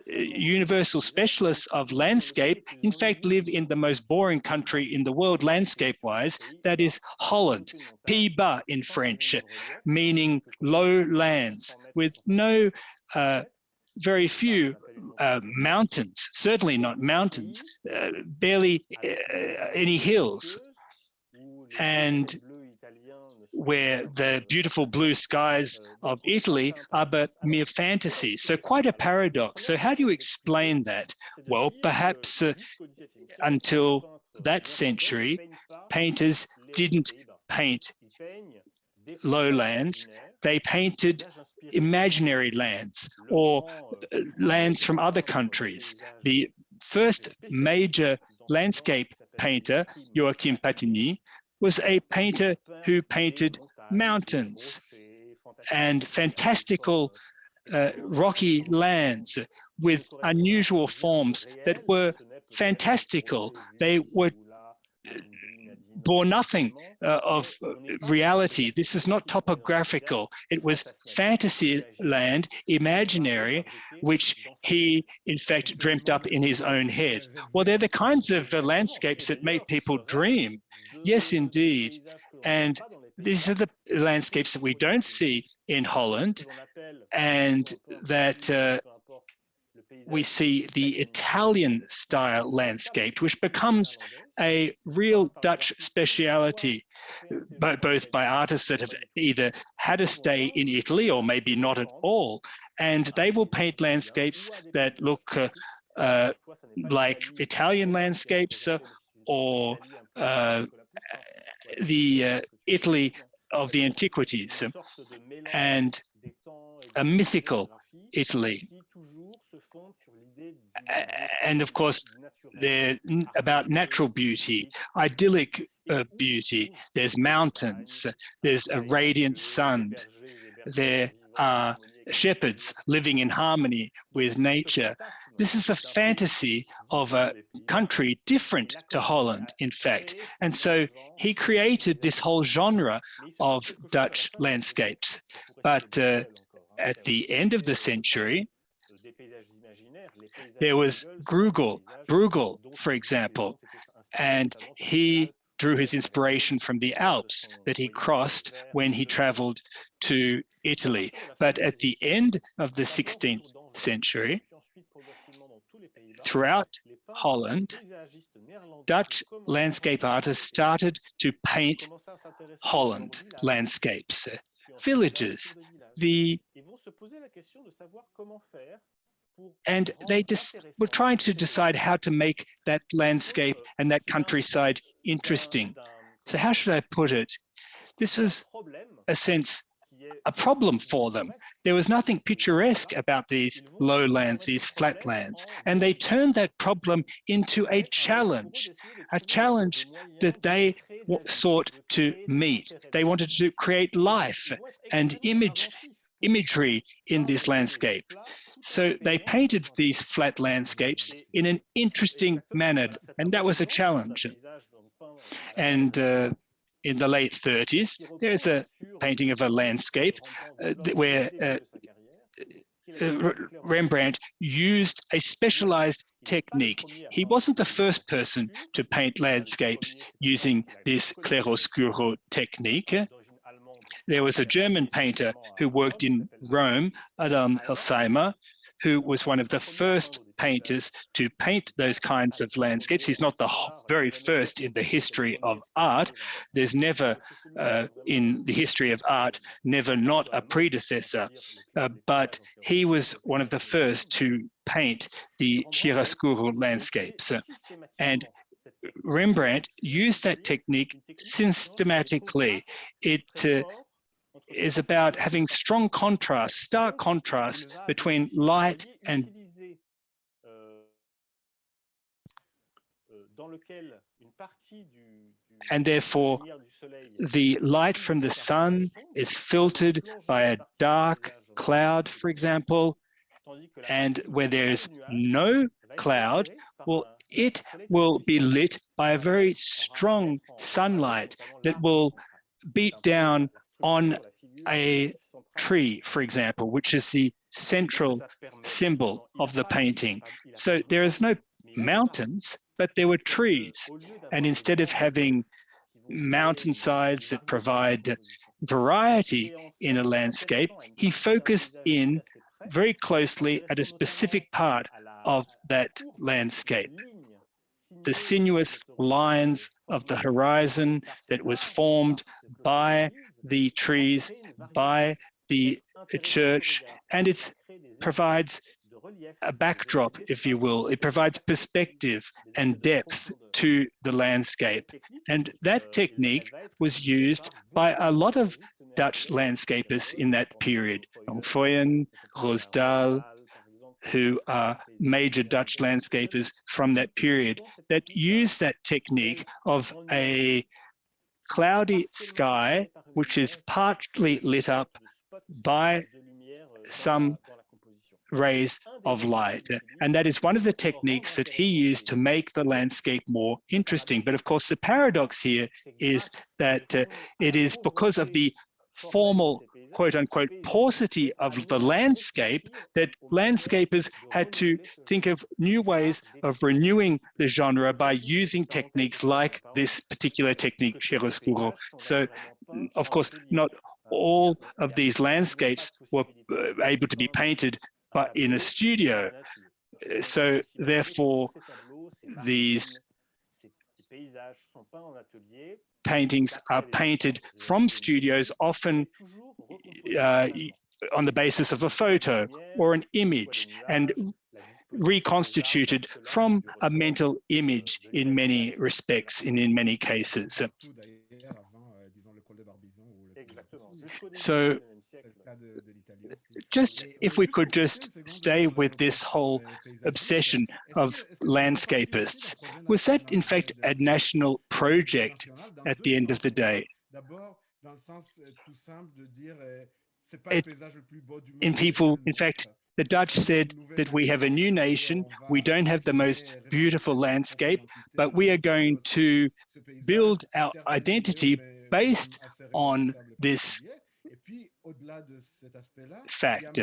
universal specialists of landscape, in fact, live in the most boring country in the world landscape-wise, that is Holland, Pays-Bas in French, meaning low lands with no very few mountains, certainly not mountains, barely any hills, and where the beautiful blue skies of Italy are but mere fantasies. So quite a paradox. So how do you explain that? Well, perhaps until that century, painters didn't paint lowlands, they painted imaginary lands or lands from other countries. The first major landscape painter, Joachim Patigny, was a painter who painted mountains and fantastical rocky lands with unusual forms that were fantastical. They bore nothing of reality. This is not topographical. It was fantasy land, imaginary, which he, in fact, dreamt up in his own head. Well, they're the kinds of landscapes that make people dream. Yes, indeed. And these are the landscapes that we don't see in Holland, and that we see the Italian style landscape, which becomes a real Dutch speciality, both by artists that have either had a stay in Italy or maybe not at all. And they will paint landscapes that look like Italian landscapes or the Italy of the antiquities and a mythical Italy. And of course, they're about natural beauty, idyllic beauty. There's mountains, there's a radiant sun, there are shepherds living in harmony with nature. This is a fantasy of a country different to Holland, in fact. And so he created this whole genre of Dutch landscapes. But at the end of the century, there was Bruegel, for example, and he drew his inspiration from the Alps that he crossed when he traveled to Italy. But at the end of the 16th century, throughout Holland, Dutch landscape artists started to paint Holland landscapes, villages, and they just were trying to decide how to make that landscape and that countryside interesting. So how should I put it? This was a problem for them. There was nothing picturesque about these lowlands, these flatlands, and they turned that problem into a challenge that they sought to meet. They wanted to create life and imagery in this landscape. So they painted these flat landscapes in an interesting manner, and that was a challenge. And in the late 30s, there's a painting of a landscape where Rembrandt used a specialized technique. He wasn't the first person to paint landscapes using this clairoscuro technique. There was a German painter who worked in Rome, Adam Elsheimer, who was one of the first painters to paint those kinds of landscapes. He's not the very first in the history of art. There's never, in the history of art, never not a predecessor, but he was one of the first to paint the chiaroscuro landscapes. And Rembrandt used that technique systematically. It is about having strong contrast, stark contrast between light and therefore the light from the sun is filtered by a dark cloud, for example, and where there's no cloud, well, it will be lit by a very strong sunlight that will beat down on a tree, for example, which is the central symbol of the painting. So there is no mountains, but there were trees. And instead of having mountainsides that provide variety in a landscape, he focused in very closely at a specific part of that landscape. The sinuous lines of the horizon that was formed by the trees, by the church, and it provides a backdrop, if you will. It provides perspective and depth to the landscape. And that technique was used by a lot of Dutch landscapers in that period. Foyen, Roosdaal, who are major Dutch landscapers from that period, that use that technique of a cloudy sky, which is partly lit up by some rays of light. And that is one of the techniques that he used to make the landscape more interesting. But of course, the paradox here is that it is because of the formal, quote unquote, paucity of the landscape that landscapers had to think of new ways of renewing the genre by using techniques like this particular technique, chiaroscuro. So, of course, not all of these landscapes were able to be painted but in a studio. So therefore, these paintings are painted from studios, often on the basis of a photo or an image, and reconstituted from a mental image in many respects and in many cases. So just if we could just stay with this whole obsession of landscapists, was that in fact a national project at the end of the day? In fact, the Dutch said that we have a new nation, we don't have the most beautiful landscape, but we are going to build our identity based on this fact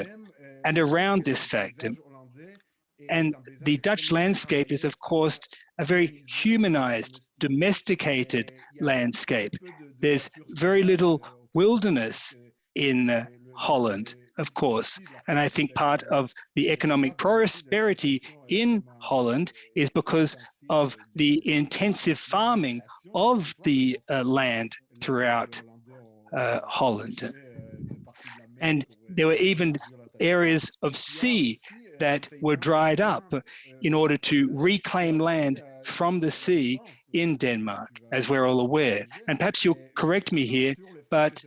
and around this fact. And the Dutch landscape is, of course, a very humanized, domesticated landscape. There's very little wilderness in Holland, of course. And I think part of the economic prosperity in Holland is because of the intensive farming of the land throughout Holland. And there were even areas of sea that were dried up in order to reclaim land from the sea in Denmark, as we're all aware. And perhaps you'll correct me here, but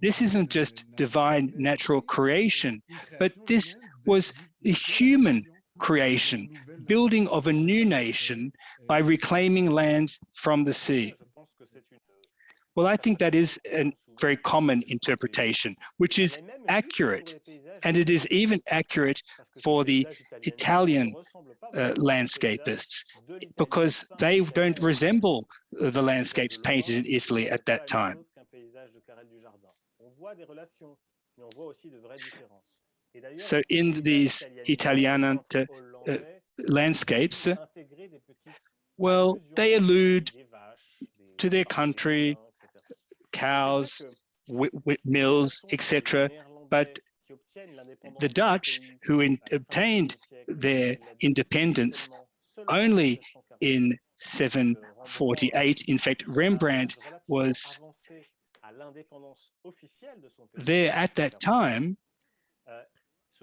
this isn't just divine natural creation, but this was the human creation, building of a new nation by reclaiming lands from the sea. Well, I think that is a very common interpretation, which is accurate. And it is even accurate for the Italian landscapists, because they don't resemble the landscapes painted in Italy at that time. So in these Italian landscapes, well, they allude to their country, cows, mills, etc. But the Dutch, who obtained their independence only in 748, in fact, Rembrandt was there at that time.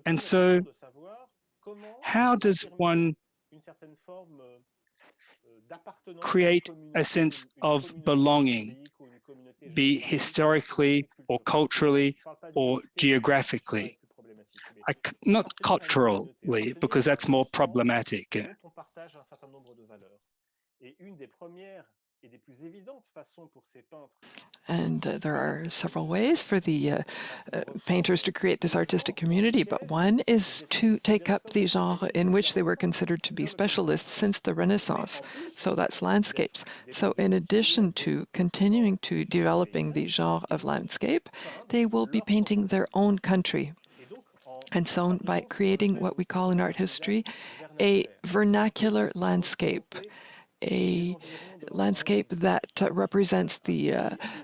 And so how does one create a sense of belonging, be historically or culturally or geographically? Not culturally, because that's more problematic. And there are several ways for the painters to create this artistic community, but one is to take up the genre in which they were considered to be specialists since the Renaissance. So that's landscapes. So in addition to continuing to developing the genre of landscape, they will be painting their own country. And so by creating what we call in art history a vernacular landscape, a landscape that represents the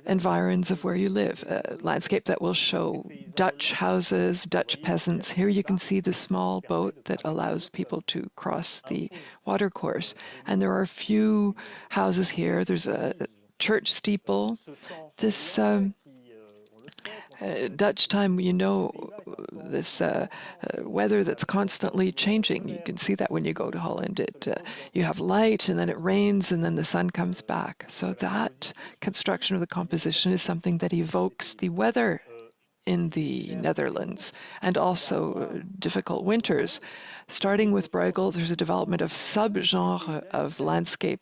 environs of where you live, a landscape that will show Dutch houses, Dutch peasants. Here you can see the small boat that allows people to cross the watercourse. And there are a few houses here. There's a church steeple. This Dutch time, you know, this weather that's constantly changing. You can see that when you go to Holland. You have light, and then it rains, and then the sun comes back. So that construction of the composition is something that evokes the weather in the Netherlands, and also difficult winters. Starting with Bruegel, there's a development of subgenre of landscape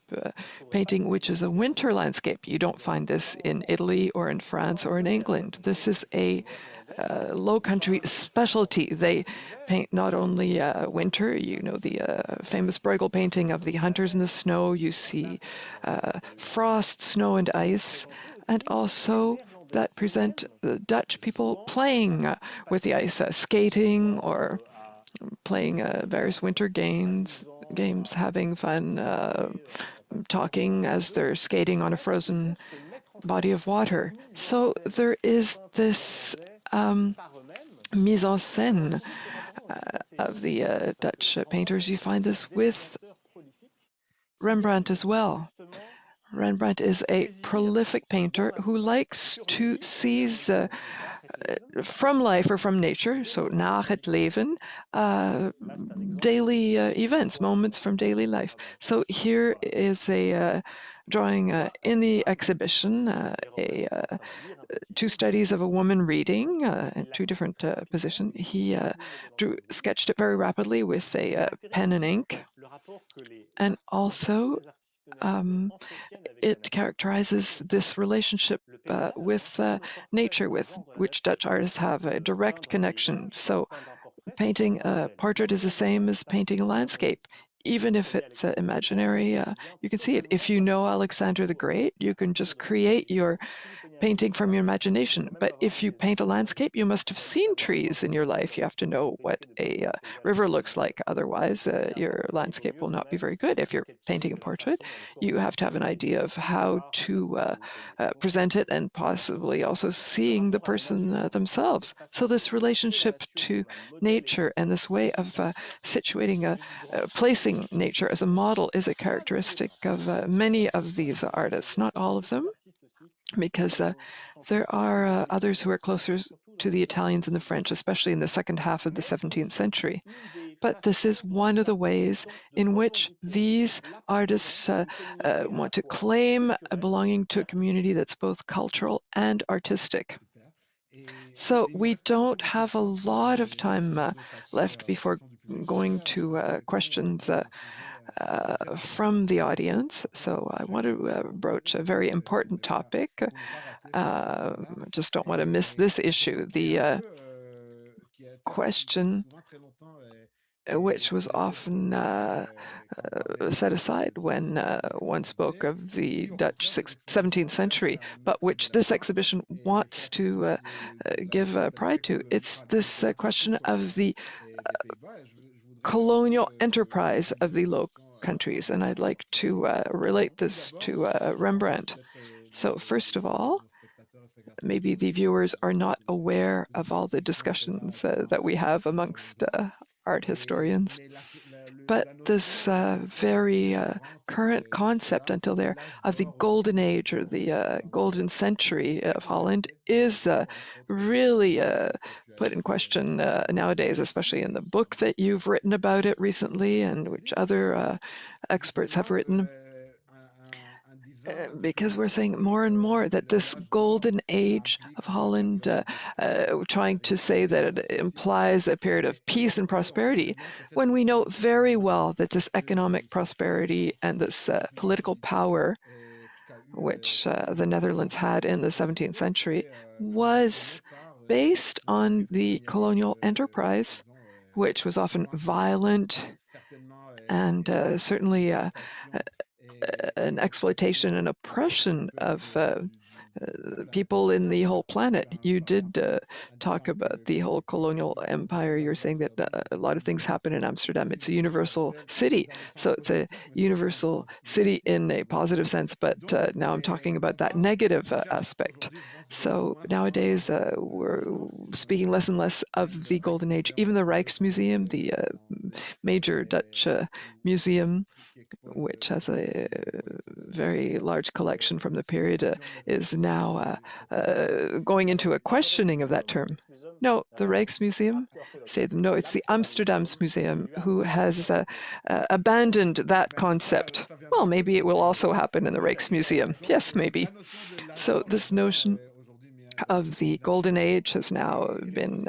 painting, which is a winter landscape. You don't find this in Italy or in France or in England. This is a Low Country specialty. They paint not only winter, you know, the famous Bruegel painting of the hunters in the snow. You see frost, snow, and ice, and also that present the Dutch people playing with the ice, skating or playing various winter games, having fun, talking as they're skating on a frozen body of water. So there is this mise en scène of the Dutch painters. You find this with Rembrandt as well. Rembrandt is a prolific painter who likes to seize from life or from nature, so na het leven, daily events, moments from daily life. So here is a drawing in the exhibition, two studies of a woman reading in two different positions. He sketched it very rapidly with a pen and ink, and also it characterizes this relationship with nature, with which Dutch artists have a direct connection. So painting a portrait is the same as painting a landscape. even if it's imaginary, you can see it. If you know Alexander the Great, you can just create your painting from your imagination. But if you paint a landscape, you must have seen trees in your life. You have to know what a river looks like. Otherwise, your landscape will not be very good. If you're painting a portrait, you have to have an idea of how to present it and possibly also seeing the person themselves. So this relationship to nature and this way of situating, placing nature as a model is a characteristic of many of these artists, not all of them, because there are others who are closer to the Italians and the French, especially in the second half of the 17th century. But this is one of the ways in which these artists want to claim a belonging to a community that's both cultural and artistic. So we don't have a lot of time left before going to questions from the audience. So I want to broach a very important topic. Just don't want to miss this issue. The question which was often set aside when one spoke of the Dutch 17th century, but which this exhibition wants to give pride to. It's this question of the colonial enterprise of the Low Countries, and I'd like to relate this to Rembrandt. So first of all, maybe the viewers are not aware of all the discussions that we have amongst art historians. But this very current concept until there of the golden age or the golden century of Holland is really put in question nowadays, especially in the book that you've written about it recently and which other experts have written. Because we're saying more and more that this golden age of Holland, trying to say that it implies a period of peace and prosperity, when we know very well that this economic prosperity and this political power, which the Netherlands had in the 17th century, was based on the colonial enterprise, which was often violent and certainly an exploitation and oppression of people in the whole planet. You did talk about the whole colonial empire. You're saying that a lot of things happen in Amsterdam. It's a universal city. So it's a universal city in a positive sense, but now I'm talking about that negative aspect. So nowadays, we're speaking less and less of the Golden Age. Even the Rijksmuseum, the major Dutch museum, which has a very large collection from the period, is now going into a questioning of that term. No, the Rijksmuseum, no, it's the Amsterdam's museum who has abandoned that concept. Well, maybe it will also happen in the Rijksmuseum. Yes, maybe. So this notion of the Golden Age has now been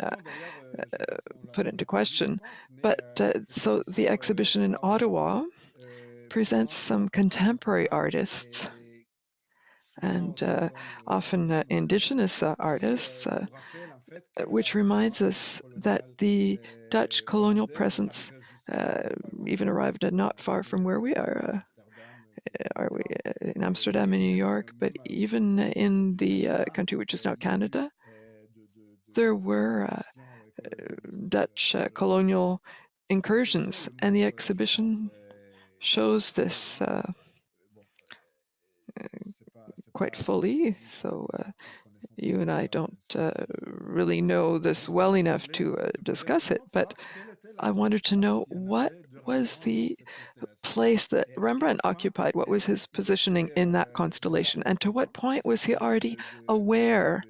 put into question. But so the exhibition in Ottawa presents some contemporary artists and often indigenous artists, which reminds us that the Dutch colonial presence even arrived not far from where we are. Are we in Amsterdam and New York, but even in the country which is now Canada, there were Dutch colonial incursions, and the exhibition shows this quite fully. So you and I don't really know this well enough to discuss it, but I wanted to know what was the place that Rembrandt occupied? What was his positioning in that constellation? And to what point was he already aware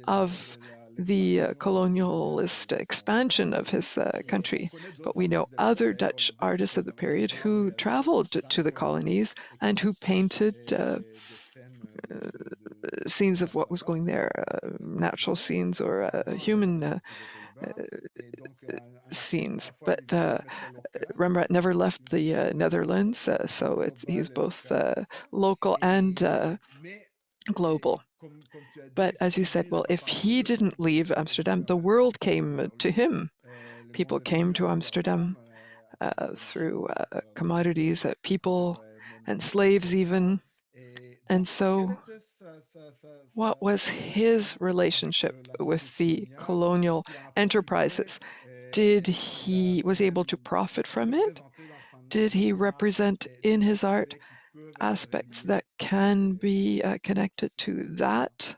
of the colonialist expansion of his country? But we know other Dutch artists of the period who traveled to the colonies and who painted scenes of what was going there, natural scenes or human scenes. But Rembrandt never left the Netherlands, so he's both local and global. But as you said, well, if he didn't leave Amsterdam, the world came to him. People came to Amsterdam. through commodities, people, and slaves even. And so what was his relationship with the colonial enterprises? Was he able to profit from it? Did he represent in his art aspects that can be connected to that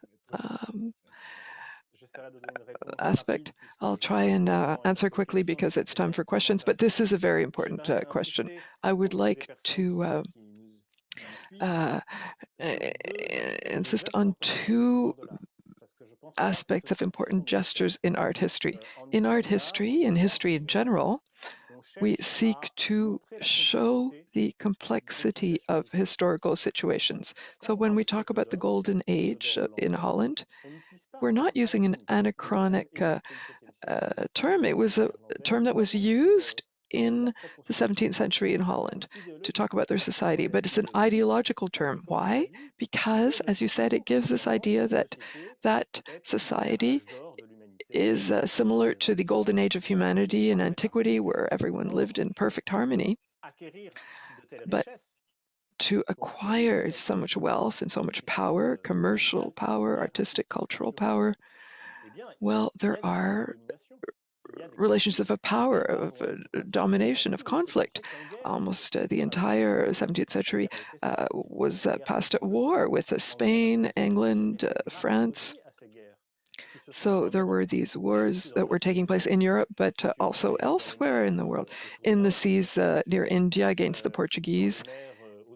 aspect? I'll try and answer quickly because it's time for questions, but this is a very important question. I would like to insist on two aspects of important gestures in art history. In art history, and history in general, we seek to show the complexity of historical situations. So when we talk about the Golden Age in Holland, we're not using an anachronic term. It was a term that was used in the 17th century in Holland to talk about their society, but it's an ideological term. Why? Because, as you said, it gives this idea that that society is similar to the golden age of humanity in antiquity, where everyone lived in perfect harmony. But to acquire so much wealth and so much power, commercial power, artistic, cultural power, well, there are relations of power, of domination, of conflict. Almost the entire 17th century was passed at war with Spain, England, France. So there were these wars that were taking place in Europe, but also elsewhere in the world. In the seas near India against the Portuguese,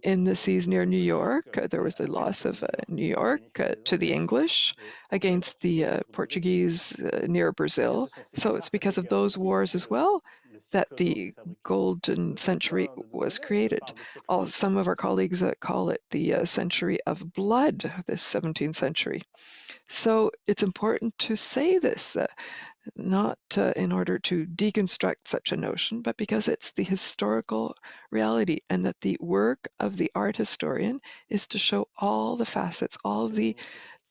in the seas near New York, there was the loss of New York to the English against the Portuguese near Brazil. So it's because of those wars as well that the golden century was created. Some of our colleagues call it the century of blood, this 17th century. So it's important to say this, not in order to deconstruct such a notion, but because it's the historical reality, and that the work of the art historian is to show all the facets, all the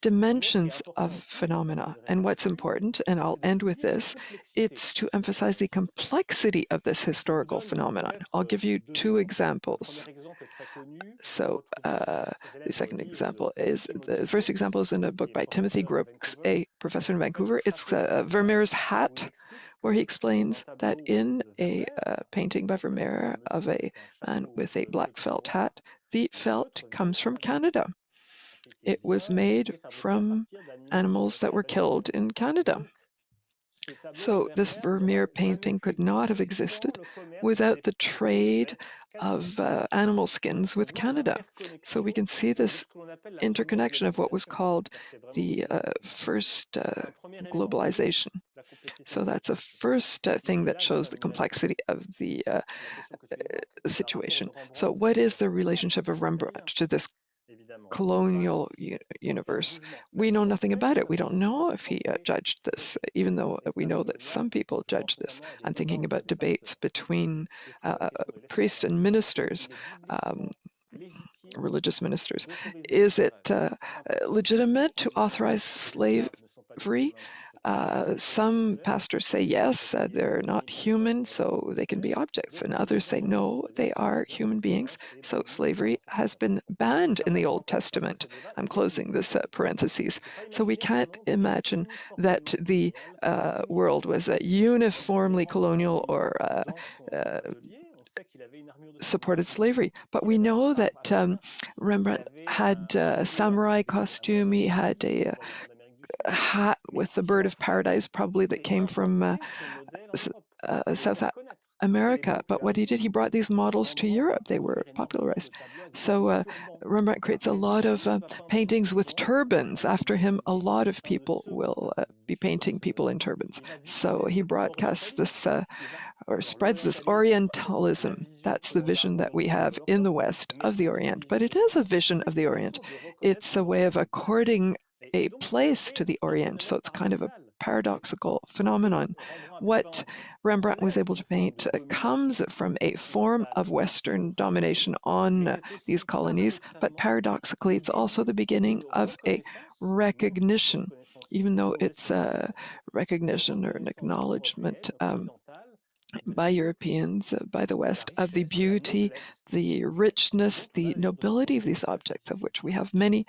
dimensions of phenomena. And what's important, and I'll end with this, it's to emphasize the complexity of this historical phenomenon. I'll give you two examples. So the first example is in a book by Timothy Brooks, a professor in Vancouver. It's Vermeer's Hat, where he explains that in a painting by Vermeer of a man with a black felt hat, the felt comes from Canada. It was made from animals that were killed in Canada. So this Vermeer painting could not have existed without the trade of animal skins with Canada. So we can see this interconnection of what was called the first globalization. So that's a first thing that shows the complexity of the situation. So what is the relationship of Rembrandt to this colonial universe? We know nothing about it. We don't know if he judged this, even though we know that some people judge this. I'm thinking about debates between priests and ministers, religious ministers. Is it legitimate to authorize slavery? Some pastors say yes, they're not human, so they can be objects, and others say no, they are human beings, so slavery has been banned in the Old Testament. I'm closing this parentheses. So we can't imagine that the world was uniformly colonial or supported slavery. But we know that Rembrandt had a samurai costume, he had a hat with the bird of paradise, probably that came from South America. But what he did, he brought these models to Europe. They were popularized. So Rembrandt creates a lot of paintings with turbans. After him, a lot of people will be painting people in turbans. So he broadcasts this or spreads this Orientalism. That's the vision that we have in the West of the Orient. But it is a vision of the Orient. It's a way of according a place to the Orient. So it's kind of a paradoxical phenomenon. What Rembrandt was able to paint comes from a form of Western domination on these colonies, but paradoxically, it's also the beginning of a recognition, even though it's a recognition or an acknowledgement by Europeans, by the West, of the beauty, the richness, the nobility of these objects, of which we have many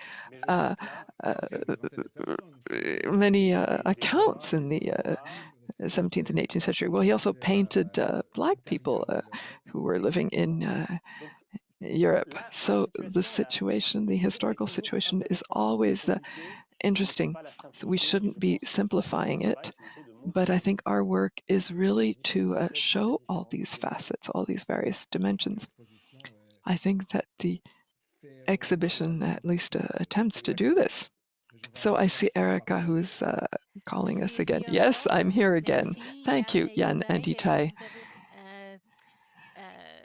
accounts in the 17th and 18th century. Well, he also painted Black people who were living in Europe. So the situation, the historical situation, is always interesting. So we shouldn't be simplifying it, but I think our work is really to show all these facets, all these various dimensions. I think that the exhibition at least attempts to do this. So I see Erica who's calling us again. Yes, I'm here again. Thank you, Jan and Itay.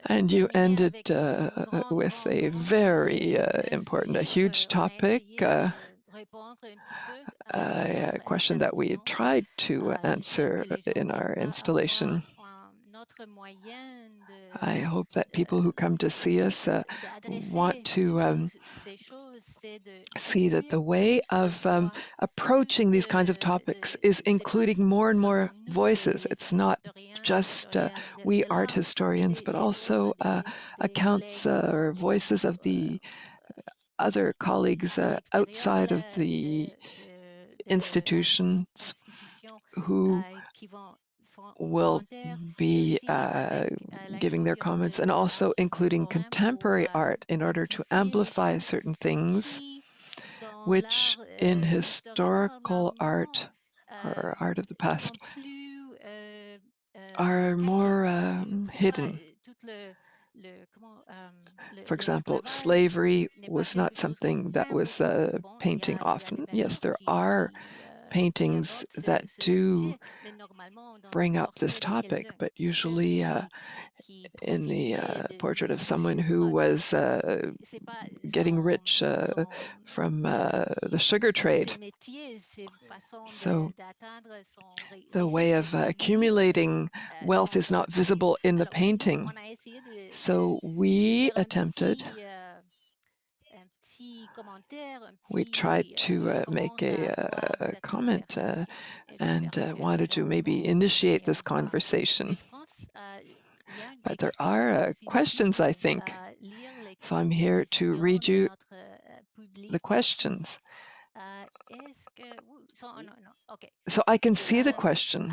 And you ended with a very important, a huge topic, a question that we tried to answer in our installation. I hope that people who come to see us want to see that the way of approaching these kinds of topics is including more and more voices. It's not just we art historians, but also accounts or voices of the other colleagues outside of the institutions who will be giving their comments, and also including contemporary art in order to amplify certain things which in historical art or art of the past are more hidden. For example, slavery was not something that was painting often. Yes, there are paintings that do bring up this topic, but usually in the portrait of someone who was getting rich from the sugar trade. So the way of accumulating wealth is not visible in the painting. So we attempted, we tried to make a comment and wanted to maybe initiate this conversation. But there are questions, I think. So I'm here to read you the questions. So I can see the question.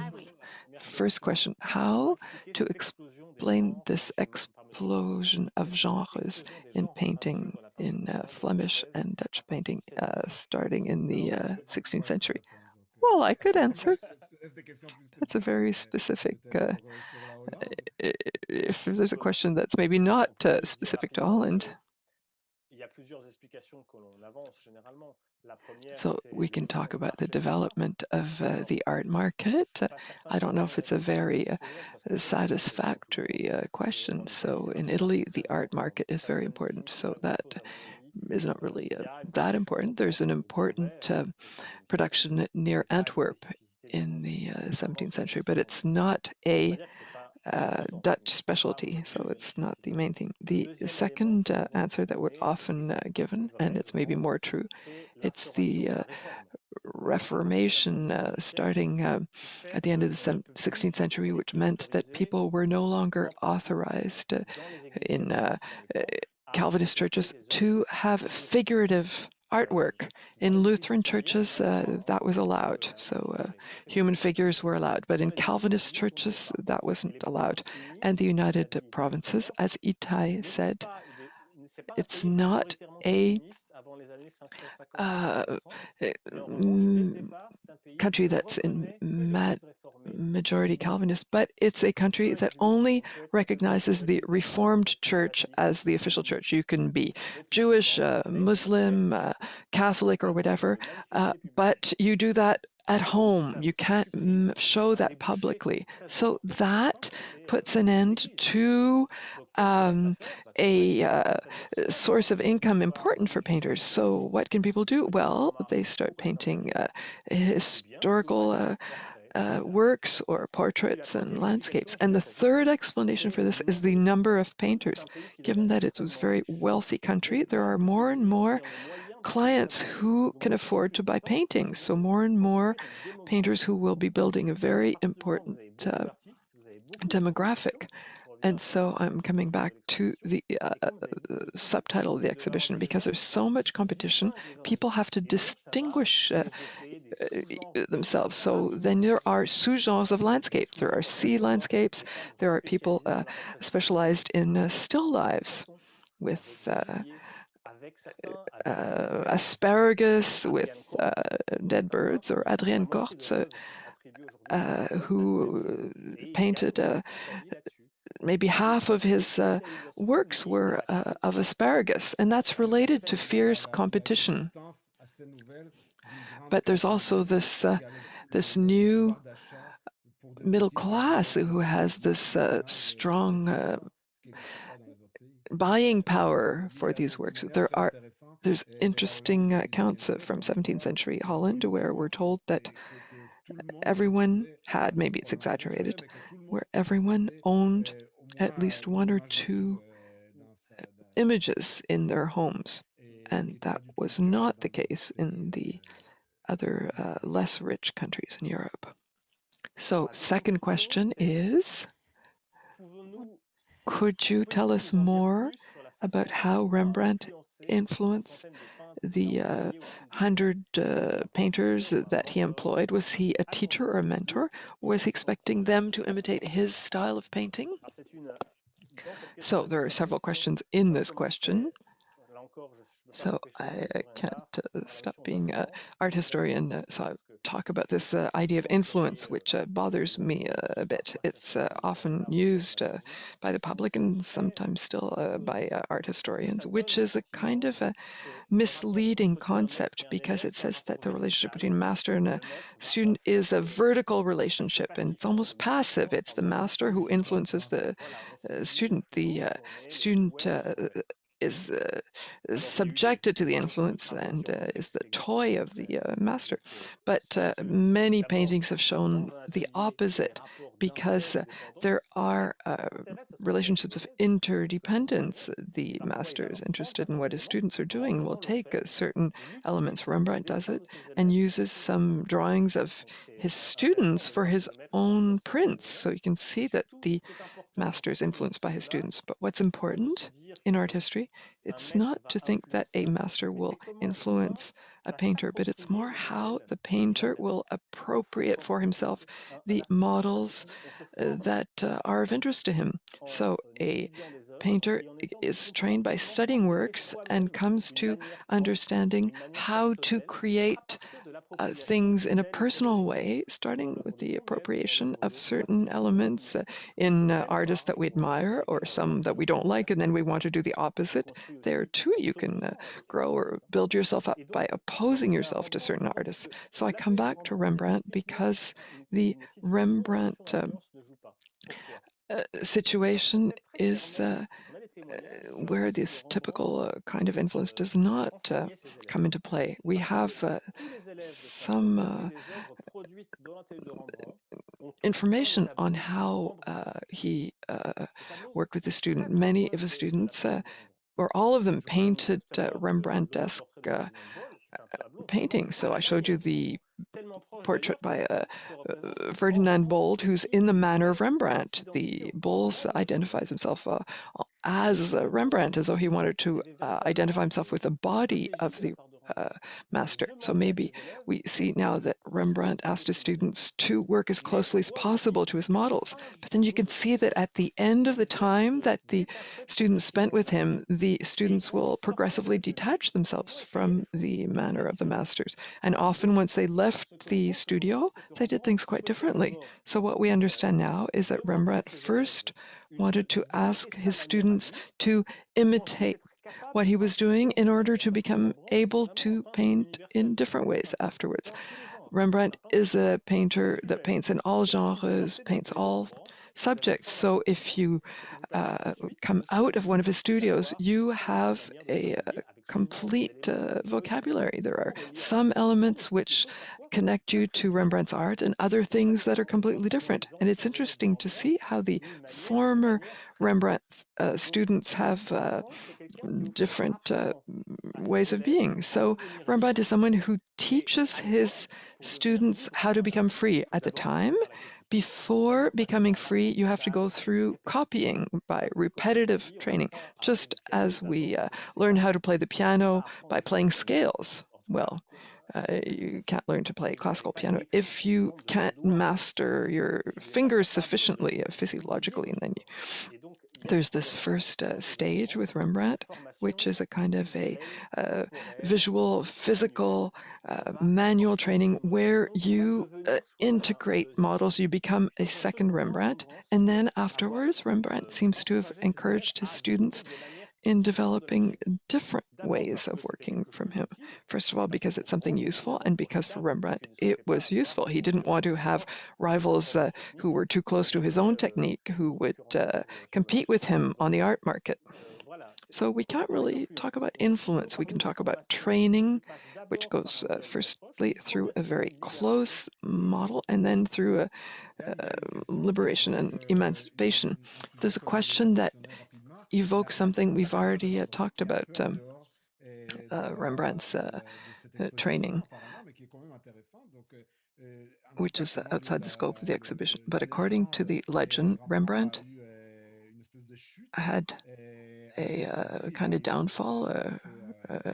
First question, how to explain this explosion of genres in painting in Flemish and Dutch painting starting in the 16th century? Well, I could answer. That's a very specific, if there's a question that's maybe not specific to Holland. So we can talk about the development of the art market. I don't know if it's a very satisfactory question. So in Italy, the art market is very important. So that is not really that important. There's an important production near Antwerp in the 17th century, but it's not a Dutch specialty, so it's not the main thing. The second answer that we're often given, and it's maybe more true, it's the Reformation starting at the end of the 16th century, which meant that people were no longer authorized in Calvinist churches to have figurative artwork. In Lutheran churches, that was allowed. So human figures were allowed. But in Calvinist churches, that wasn't allowed. And the United Provinces, as Itay said, it's not a country that's in majority Calvinist, but it's a country that only recognizes the Reformed Church as the official church. You can be Jewish, Muslim, Catholic, or whatever, but you do that at home. You can't show that publicly. So that puts an end to a source of income important for painters. So what can people do? Well, they start painting historical works or portraits and landscapes. And the third explanation for this is the number of painters. Given that it was a very wealthy country, there are more and more clients who can afford to buy paintings. So more and more painters who will be building a very important demographic. And so I'm coming back to the subtitle of the exhibition, because there's so much competition, people have to distinguish themselves. So then there are sous-genres of landscape. There are sea landscapes. There are people specialized in still lives with asparagus, with dead birds, or Adrienne Kortz, who painted maybe half of his works were of asparagus, and that's related to fierce competition. But there's also this new middle class who has this strong buying power for these works. There's interesting accounts from 17th century Holland where we're told that everyone had, maybe it's exaggerated, where everyone owned at least one or two images in their homes. And that was not the case in the other less rich countries in Europe. So, second question is, could you tell us more about how Rembrandt influenced the 100 painters that he employed? Was he a teacher or a mentor? Was he expecting them to imitate his style of painting? So there are several questions in this question. So I can't stop being an art historian, so I talk about this idea of influence, which bothers me a bit. It's often used by the public and sometimes still by art historians, which is a kind of a misleading concept, because it says that the relationship between a master and a student is a vertical relationship, and it's almost passive. It's the master who influences the student. The student is subjected to the influence and is the toy of the master. But many paintings have shown the opposite, because there are relationships of interdependence. The master is interested in what his students are doing and will take certain elements. Rembrandt does it and uses some drawings of his students for his own prints. So you can see that the master is influenced by his students. But what's important in art history, it's not to think that a master will influence a painter, but it's more how the painter will appropriate for himself the models that are of interest to him. So a painter is trained by studying works and comes to understanding how to create things in a personal way, starting with the appropriation of certain elements in artists that we admire or some that we don't like, and then we want to do the opposite. There too you can grow or build yourself up by opposing yourself to certain artists. So I come back to Rembrandt because the Rembrandt situation is where this typical kind of influence does not come into play. We have some information on how he worked with the student. Many of his students, or all of them, painted Rembrandt-esque paintings. So I showed you the portrait by Ferdinand Bold, who's in the manner of Rembrandt. The Bols identifies himself as Rembrandt, as though he wanted to identify himself with the body of the master. So maybe we see now that Rembrandt asked his students to work as closely as possible to his models. But then you can see that at the end of the time that the students spent with him, the students will progressively detach themselves from the manner of the masters. And often once they left the studio, they did things quite differently. So what we understand now is that Rembrandt first wanted to ask his students to imitate what he was doing in order to become able to paint in different ways afterwards. Rembrandt is a painter that paints in all genres, paints all subjects. So if you come out of one of his studios, you have a complete vocabulary. There are some elements which connect you to Rembrandt's art and other things that are completely different. And it's interesting to see how the former Rembrandt students have different ways of being. So Rembrandt is someone who teaches his students how to become free. At the time, Before becoming free, you have to go through copying by repetitive training, just as we learn how to play the piano by playing scales. Well, you can't learn to play classical piano if you can't master your fingers sufficiently physiologically. And then there's this first stage with Rembrandt, which is a kind of a visual, physical, manual training where you integrate models. You become a second Rembrandt. And then afterwards, Rembrandt seems to have encouraged his students in developing different ways of working from him. First of all, because it's something useful, and because for Rembrandt it was useful. He didn't want to have rivals who were too close to his own technique, who would compete with him on the art market. So we can't really talk about influence. We can talk about training, which goes firstly through a very close model and then through a liberation and emancipation. There's a question that evokes something we've already talked about, Rembrandt's training, which is outside the scope of the exhibition. But according to the legend, Rembrandt had a kind of downfall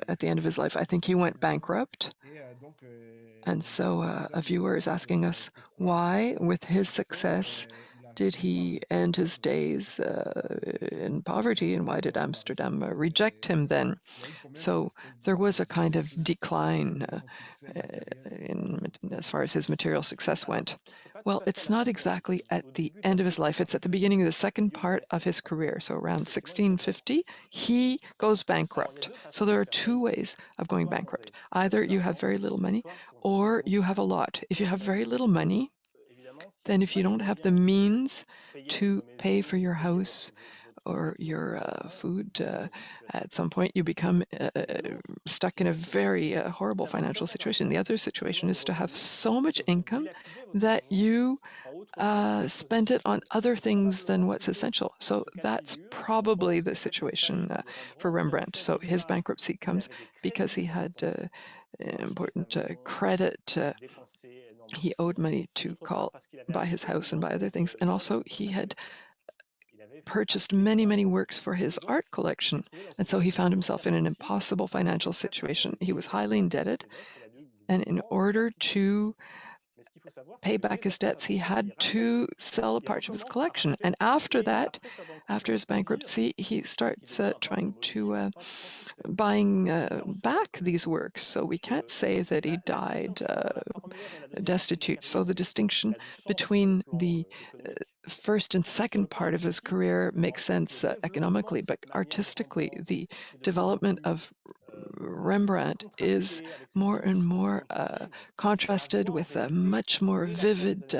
at the end of his life. I think he went bankrupt. And so a viewer is asking us, why, with his success, did he end his days in poverty, and why did Amsterdam reject him then? So there was a kind of decline as far as his material success went. Well, it's not exactly at the end of his life. It's at the beginning of the second part of his career. So around 1650, he goes bankrupt. So there are two ways of going bankrupt. Either you have very little money or you have a lot. If you have very little money, then if you don't have the means to pay for your house or your food, at some point you become stuck in a very horrible financial situation. The other situation is to have so much income that you spend it on other things than what's essential. So that's probably the situation for Rembrandt. So his bankruptcy comes because he had important credit. He owed money to buy his house and buy other things. And also he had purchased many, many works for his art collection. And so he found himself in an impossible financial situation. He was highly indebted. And in order to pay back his debts, he had to sell a part of his collection. And after that, after his bankruptcy, he starts trying to buying back these works. So we can't say that he died destitute. So the distinction between the first and second part of his career makes sense economically, but artistically, the development of Rembrandt is more and more contrasted with a much more vivid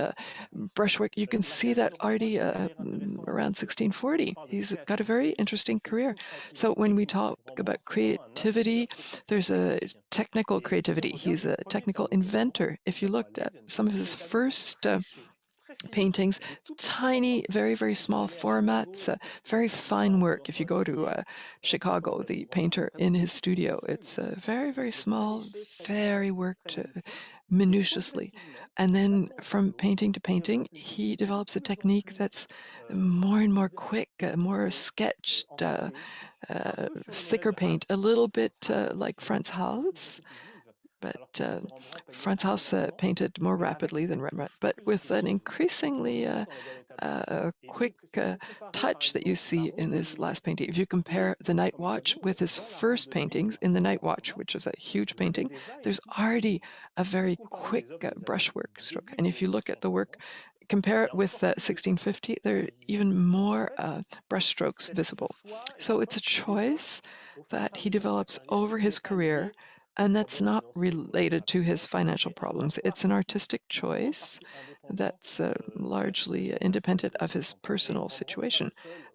brushwork. You can see that already around 1640. He's got a very interesting career. So when we talk about creativity, there's a technical creativity. He's a technical inventor. If you looked at some of his first paintings, tiny, very, very small formats, very fine work. If you go to Chicago, the painter in his studio, it's very, very small, very worked minutiously. And then from painting to painting, he develops a technique that's more and more quick, more sketched, thicker paint, a little bit like Frans Hals. But Frans Hals painted more rapidly than Rembrandt, but with an increasingly quick touch that you see in this last painting. If you compare The Night Watch with his first paintings, in The Night Watch, which is a huge painting, there's already a very quick brushwork stroke. And if you look at the work, compare it with 1650, there are even more brushstrokes visible. So it's a choice that he develops over his career, and that's not related to his financial problems. It's an artistic choice that's largely independent of his personal situation.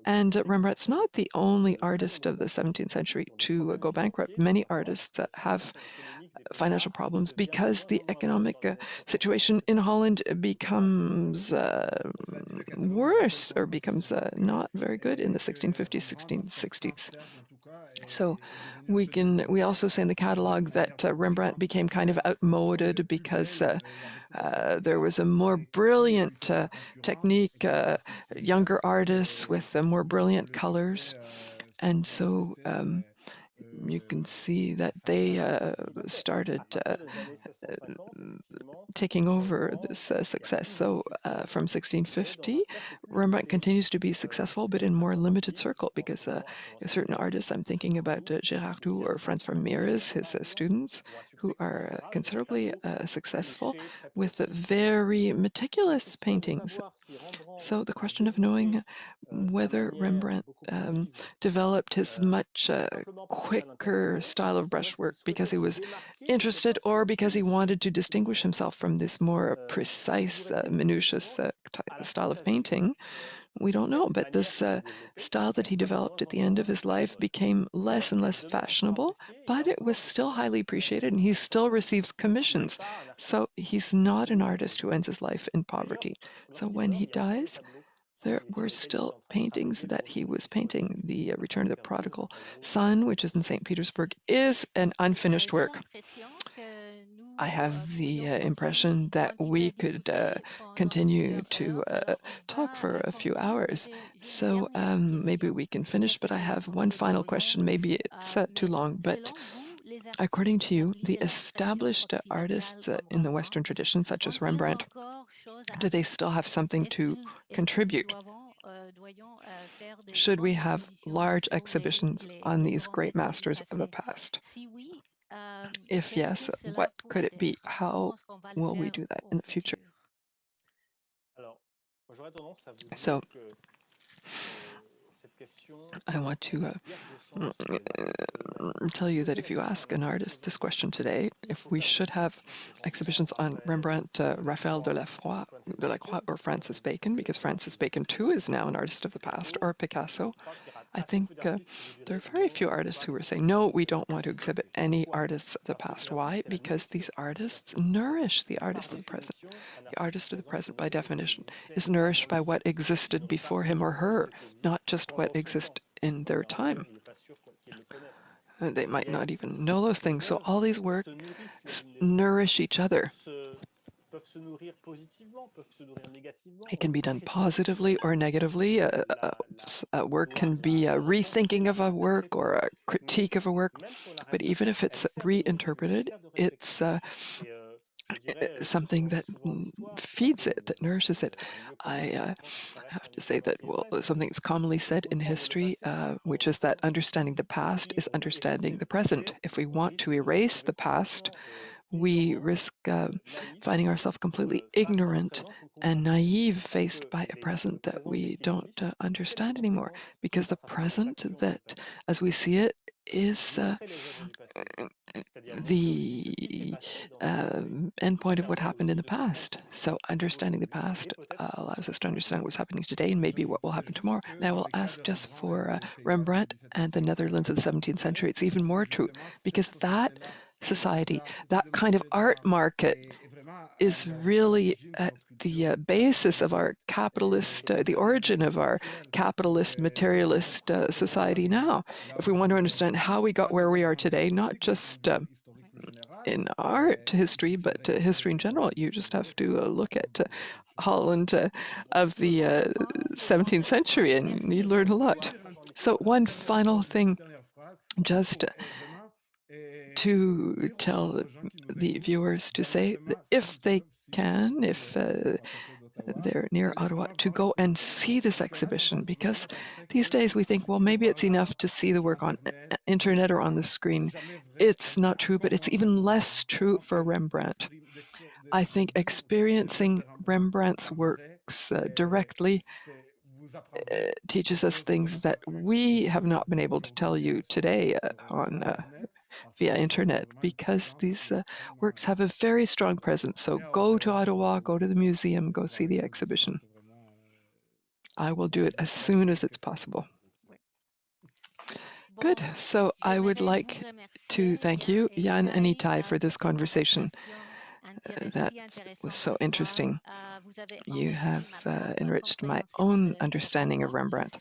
And Rembrandt's not the only artist of the 17th century to go bankrupt. Many artists have financial problems because the economic situation in Holland becomes worse, or becomes not very good in the 1650s, 1660s. So we also say in the catalog that Rembrandt became kind of outmoded because there was a more brilliant technique, younger artists with more brilliant colors. And so you can see that they started taking over this success. So from 1650, Rembrandt continues to be successful, but in more limited circle, because certain artists, I'm thinking about Girardot or Franz von Meres, his students, who are considerably successful with very meticulous paintings. So the question of knowing whether Rembrandt developed his much quicker style of brushwork because he was interested or because he wanted to distinguish himself from this more precise, minutious style of painting, we don't know. But this style that he developed at the end of his life became less and less fashionable, but it was still highly appreciated and he still receives commissions. So he's not an artist who ends his life in poverty. So when he dies, there were still paintings that he was painting. The Return of the Prodigal Son, which is in St. Petersburg, is an unfinished work. I have the impression that we could continue to talk for a few hours. So maybe we can finish, but I have one final question. Maybe it's too long, but according to you, the established artists in the Western tradition, such as Rembrandt, do they still have something to contribute? Should we have large exhibitions on these great masters of the past? If yes, what could it be? How will we do that in the future? So I want to tell you that if you ask an artist this question today, if we should have exhibitions on Rembrandt, Raphael Delacroix, or Francis Bacon, because Francis Bacon too is now an artist of the past, or Picasso, I think there are very few artists who are saying, no, we don't want to exhibit any artists of the past. Why? Because these artists nourish the artist of the present. The artist of the present, by definition, is nourished by what existed before him or her, not just what exists in their time. They might not even know those things. So all these works nourish each other. It can be done positively or negatively. A work can be a rethinking of a work or a critique of a work, but even if it's reinterpreted, it's something that feeds it, that nourishes it. I have to say that, well, something that's commonly said in history, which is that understanding the past is understanding the present. If we want to erase the past, we risk finding ourselves completely ignorant and naive faced by a present that we don't understand anymore, because the present that, as we see it, is the end point of what happened in the past. So understanding the past allows us to understand what's happening today and maybe what will happen tomorrow. And I will ask just for Rembrandt and the Netherlands of the 17th century, it's even more true, because that society, that kind of art market is really at the basis of our capitalist, the origin of our capitalist, materialist society now. If we want to understand how we got where we are today, not just in art history, but history in general, you just have to look at Holland of the 17th century and you learn a lot. So one final thing, just to tell the viewers to say that if they can, if they're near Ottawa, to go and see this exhibition, because these days we think, well, maybe it's enough to see the work on internet or on the screen. It's not true, but it's even less true for Rembrandt. I think experiencing Rembrandt's works directly teaches us things that we have not been able to tell you today on via internet, because these works have a very strong presence. So go to Ottawa, go to the museum, go see the exhibition. I will do it as soon as it's possible. Good. So I would like to thank you, Jan and Itay, for this conversation. That was so interesting. You have enriched my own understanding of Rembrandt,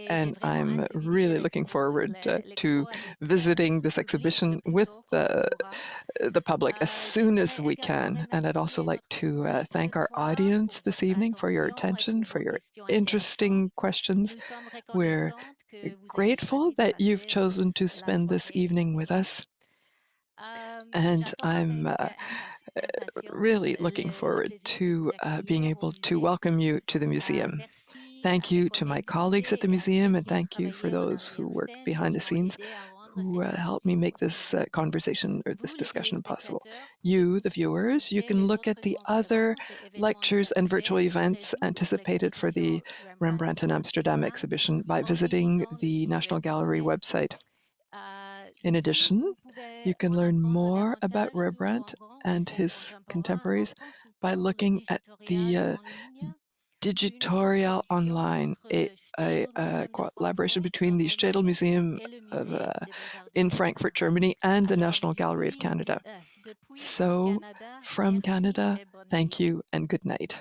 and I'm really looking forward to visiting this exhibition with the public as soon as we can. And I'd also like to thank our audience this evening for your attention, for your interesting questions. We're grateful that you've chosen to spend this evening with us. And I'm really looking forward to being able to welcome you to the museum. Thank you to my colleagues at the museum, and thank you for those who work behind the scenes who helped me make this conversation or this discussion possible. You, the viewers, you can look at the other lectures and virtual events anticipated for the Rembrandt in Amsterdam exhibition by visiting the National Gallery website. In addition, you can learn more about Rembrandt and his contemporaries by looking at the Digitorial Online, a collaboration between the Städel Museum in Frankfurt, Germany, and the National Gallery of Canada. So, from Canada, thank you and good night.